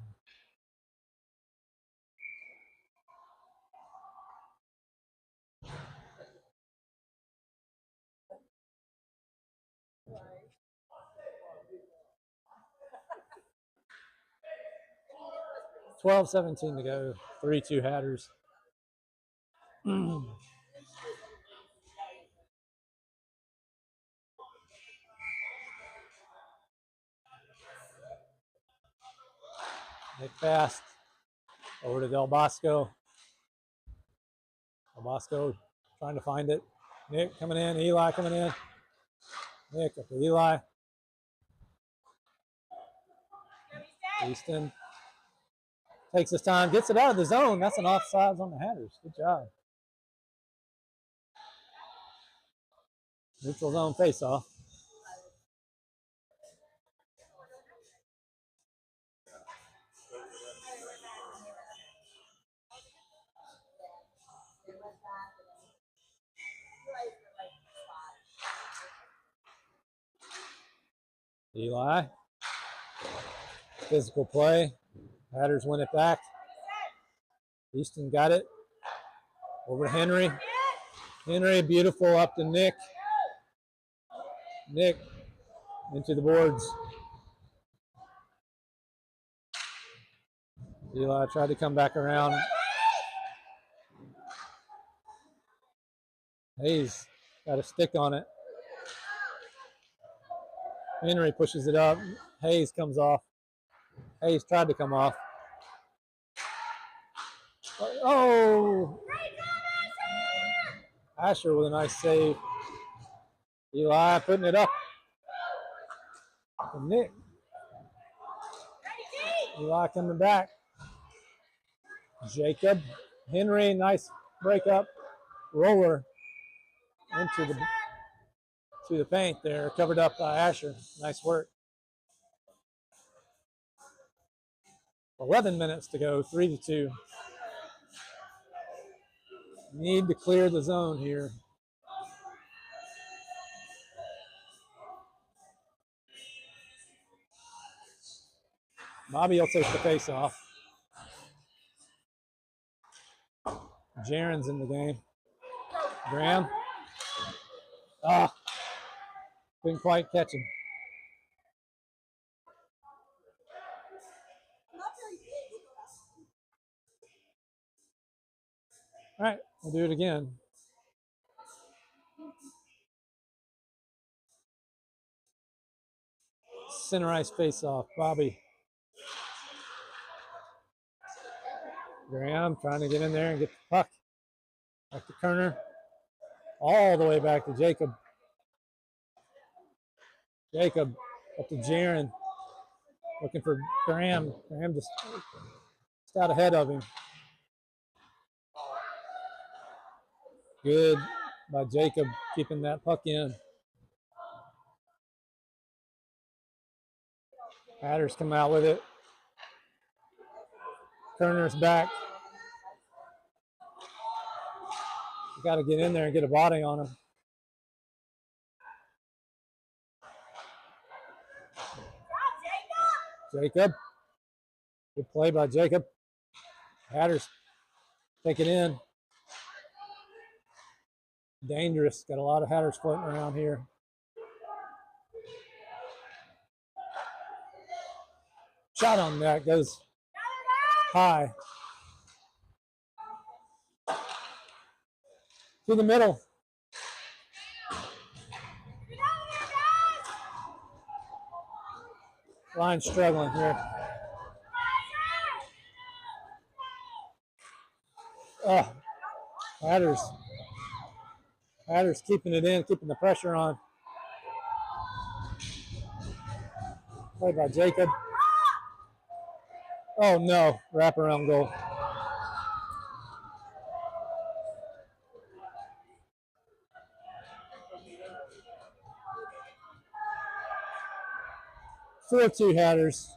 .12-17 to go. 3-2 Hatters. Nick fast. Over to Del Bosco. Del Bosco trying to find it. Nick coming in. Eli coming in. Nick up to Eli. Easton takes his time, gets it out of the zone. That's an offsides on the Hatters. Good job. Neutral zone face-off. Eli. Physical play. Hatters win it back. Easton got it. Over to Henry. Henry, beautiful, up to Nick. Nick into the boards. Eli tried to come back around. Hayes got a stick on it. Henry pushes it up. Hayes comes off. Hayes tried to come off. Oh! Asher with a nice save. Eli putting it up. And Nick. Eli coming back. Jacob. Henry, nice break up. Roller into the paint there. Covered up by Asher. Nice work. 11 minutes to go. 3-2. Need to clear the zone here. Bobby will take the face off. Jaron's in the game. Graham. Couldn't quite catch him. All right, we'll do it again. Center ice face off. Bobby. Graham trying to get in there and get the puck. Back to Kerner. All the way back to Jacob. Jacob up to Jaron. Looking for Graham. Graham just out ahead of him. Good by Jacob keeping that puck in. Hatters come out with it. Kerner's back. Got to get in there and get a body on him. Jacob. Good play by Jacob. Hatters take it in. Dangerous. Got a lot of Hatters floating around here. Shot on that goes high. To the middle. Line struggling here. Hatters keeping it in, keeping the pressure on. Play by Jacob. Oh no, wraparound goal. Four 2 Hatters.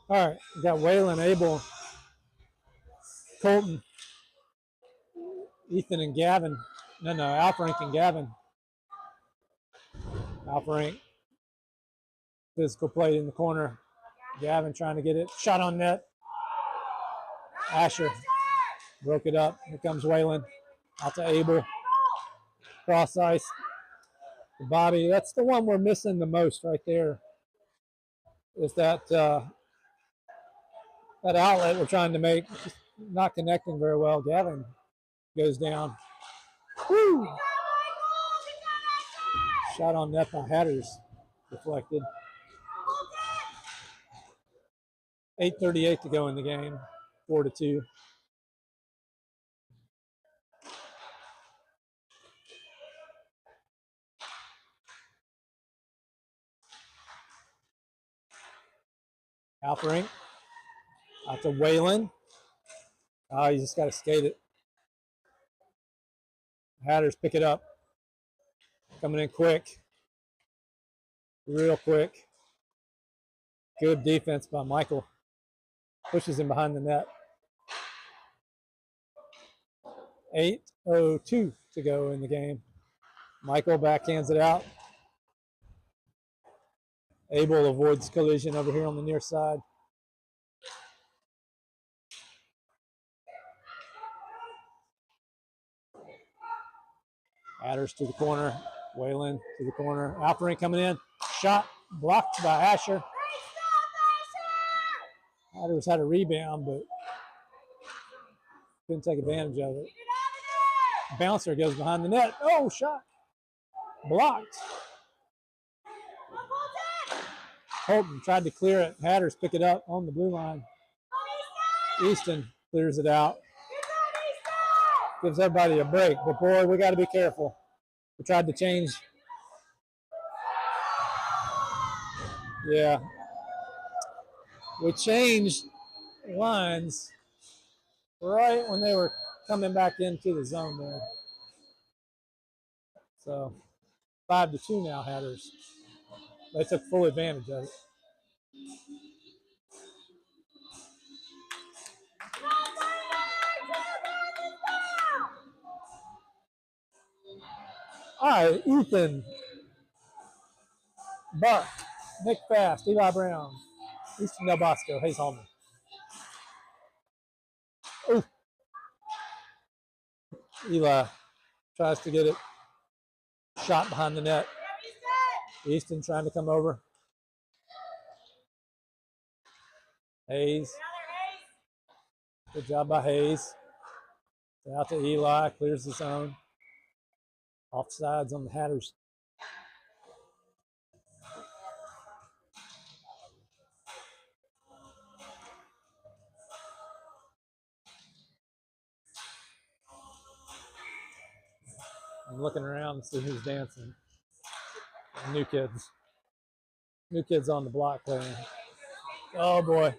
All right, we got Waylon, Abel, Colton, Ethan, and Gavin. No, Alfrank and Gavin. Alfrank, physical play in the corner. Gavin trying to get it. Shot on net. Asher broke it up. Here comes Waylon. Out to Abel. Cross ice. Bobby, that's the one we're missing the most right there. Is that that outlet we're trying to make, just not connecting very well. Gavin goes down. Woo! Shot on net by Hatters, deflected. 8:38 to go in the game, 4-2. Alfering out to Waylon. Oh, you just got to skate it. Hatters pick it up. Coming in quick. Real quick. Good defense by Michael. Pushes him behind the net. 8:02 to go in the game. Michael backhands it out. Abel avoids collision over here on the near side. Hatters to the corner. Waylon to the corner. Alfering coming in. Shot blocked by Asher. Hatters had a rebound, but couldn't take advantage of it. Bouncer goes behind the net. Oh, shot. Blocked. Holton tried to clear it. Hatters pick it up on the blue line. Easton clears it out. Gives everybody a break. But, boy, we got to be careful. We tried to change. Yeah. We changed lines right when they were coming back into the zone there. So 5-2 now, Hatters. They took full advantage of it. All right, Ethan, Buck, Nick Fast, Eli Brown, Easton Del Bosco, Hayes Holman. Ooh. Eli tries to get it. Shot behind the net. Easton trying to come over. Hayes. Good job by Hayes. Out to Eli, clears the zone. Offsides on the Hatters. I'm looking around to see who's dancing. New kids. New kids on the block playing. Oh boy.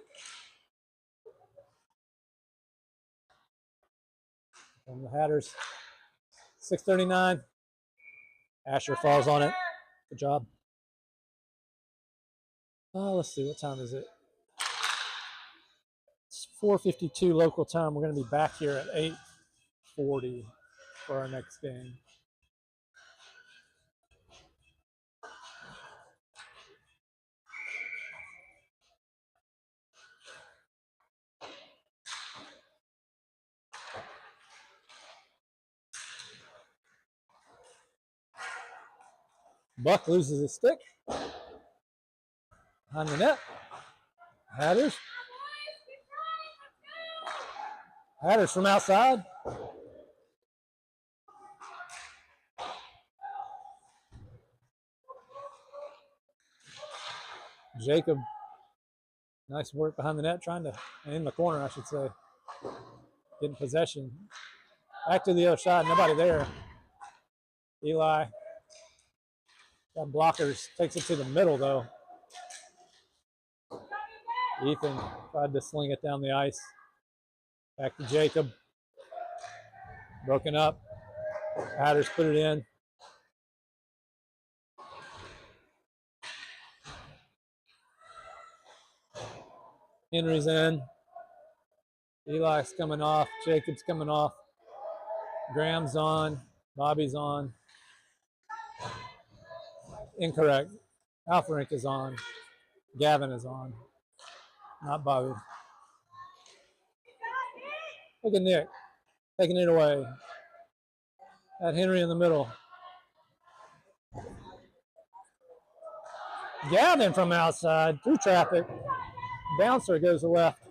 From the Hatters. 6:39. Asher falls on it. Good job. Oh, let's see. What time is it? It's 4:52 local time. We're going to be back here at 8:40 for our next game. Buck loses his stick. Behind the net. Hatters. Hatters from outside. Jacob. Nice work behind the net, trying to, in the corner, I should say. Getting possession. Back to the other side, nobody there. Eli. Got blockers. Takes it to the middle, though. Ethan tried to sling it down the ice. Back to Jacob. Broken up. Hatters put it in. Henry's in. Eli's coming off. Jacob's coming off. Graham's on. Bobby's on. Incorrect. Alfarink is on. Gavin is on. Not Bobby. Look at Nick taking it away. At Henry in the middle. Gavin from outside through traffic. Bouncer goes to left.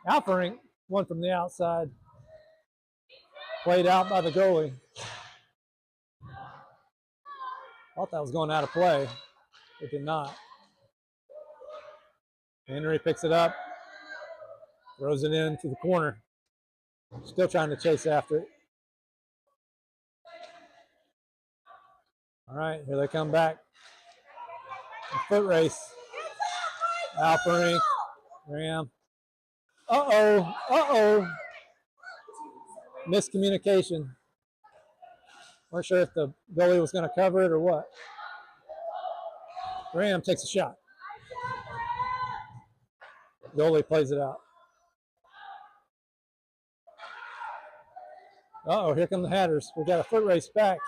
Alfarink, one from the outside. Played out by the goalie. Thought that was going out of play. It did not. Henry picks it up. Throws it into the corner. Still trying to chase after it. All right, here they come back. A foot race. Alfarink. Graham. Uh-oh. Miscommunication. Weren't sure if the goalie was going to cover it or what. Graham takes a shot. Goalie plays it out. Uh-oh, here come the Hatters. We got a foot race back.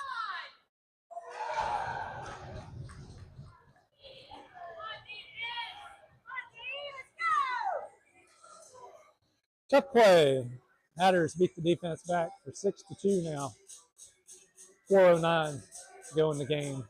Tough play. Hatters beat the defense back for 6-2 now. 4:09 to go in the game.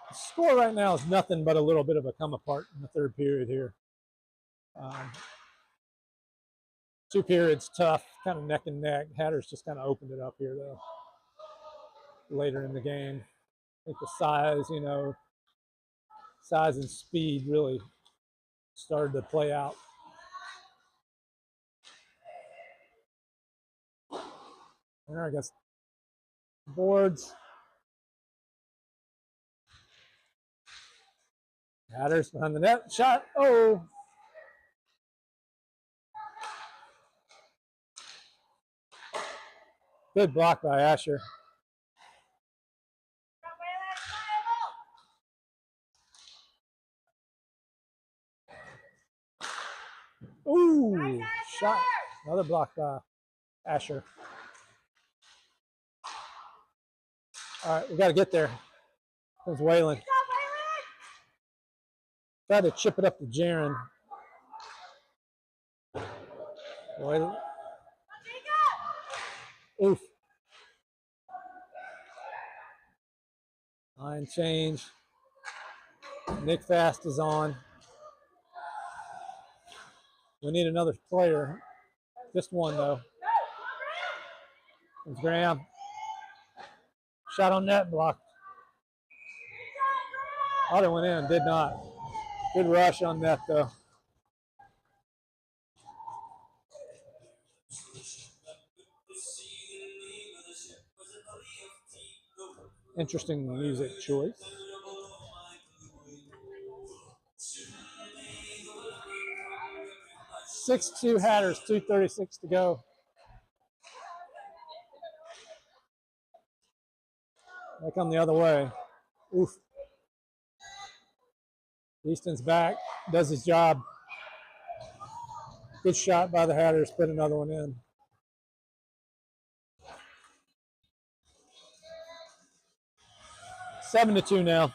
The score right now is nothing but a little bit of a come apart in the third period here. 2 periods tough, kind of neck and neck. Hatters just kind of opened it up here though. Later in the game, I think the size and speed really started to play out. There, I guess boards. Hatters behind the net. Shot. Oh. Good block by Asher. Ooh, shot. Another block by Asher. All right, we got to get there. Comes Waylon. Tried to chip it up to Jaron. Waylon. Oof. Line change. Nick Fast is on. We need another player. Just one, though. It's Graham. Shot on net, blocked. Thought it went in, did not. Good rush on net, though. Interesting music choice. 6-2 Hatters, 2:36 to go. They come the other way. Oof. Easton's back, does his job. Good shot by the Hatters, put another one in. 7-2 now.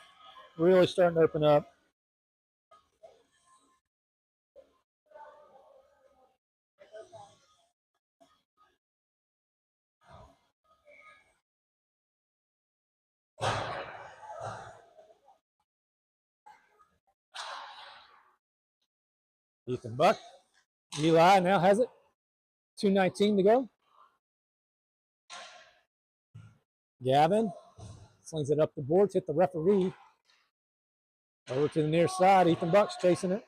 Really starting to open up. Ethan Buck. Eli now has it. 2:19 to go. Gavin slings it up the boards, hit the referee. Over to the near side. Ethan Buck's chasing it.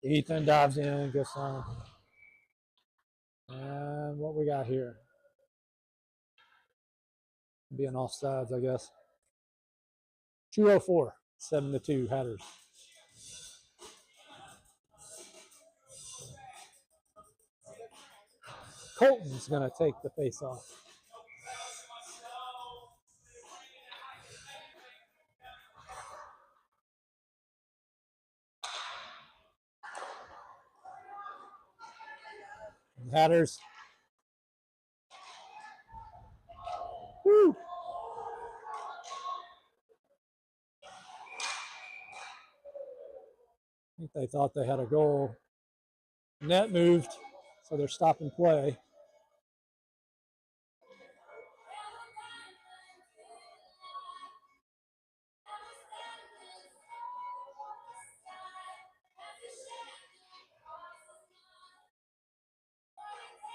Ethan dives in, gets on. And what we got here? Being offsides, I guess. 2:04. 7-2 Hatters. Colton's going to take the face off. Hatters. Woo. I think they thought they had a goal. Net moved, so they're stopping play.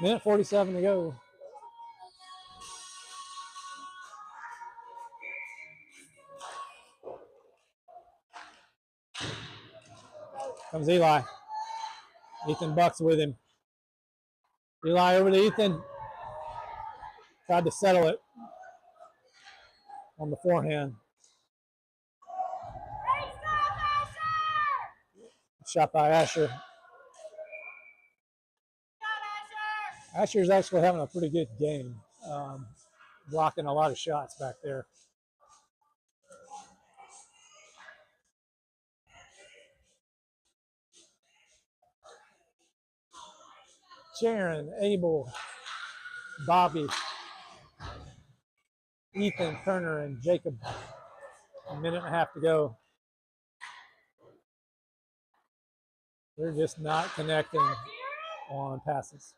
Minute 47 to go. Comes Eli. Ethan Buck's with him. Eli over to Ethan. Tried to settle it on the forehand. Shot by Asher. Asher's actually having a pretty good game. Blocking a lot of shots back there. Sharon, Abel, Bobby, Ethan, Turner, and Jacob. A minute and a half to go. They're just not connecting on passes.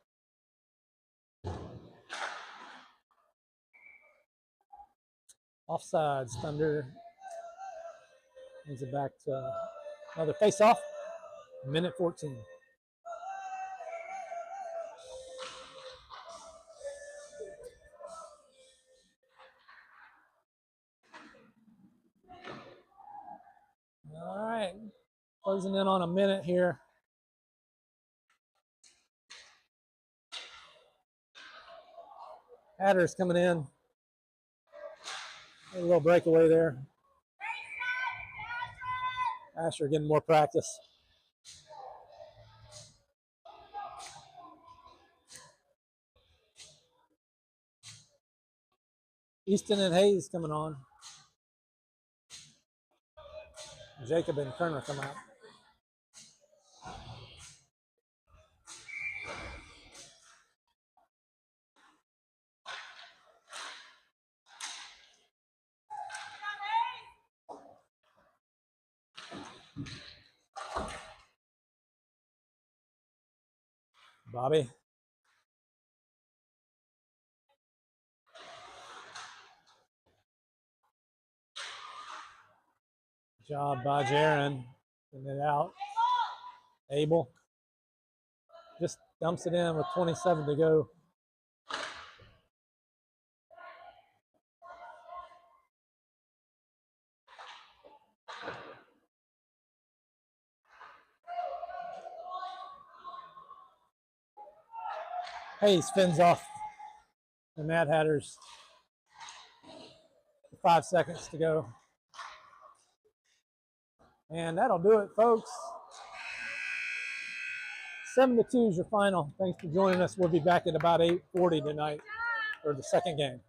Offsides, Thunder. Brings it back to another face-off. Minute 14. All right, closing in on a minute here. Hatters coming in. A little breakaway there. Asher getting more practice. Easton and Hayes coming on. Jacob and Turner come out. Bobby. Job by Jaron. Getting it out. Abel. Just dumps it in with 27 to go. Hayes spins off the Mad Hatters. 5 seconds to go. And that'll do it, folks. 7-2 is your final. Thanks for joining us. We'll be back at about 8:40 tonight for the second game.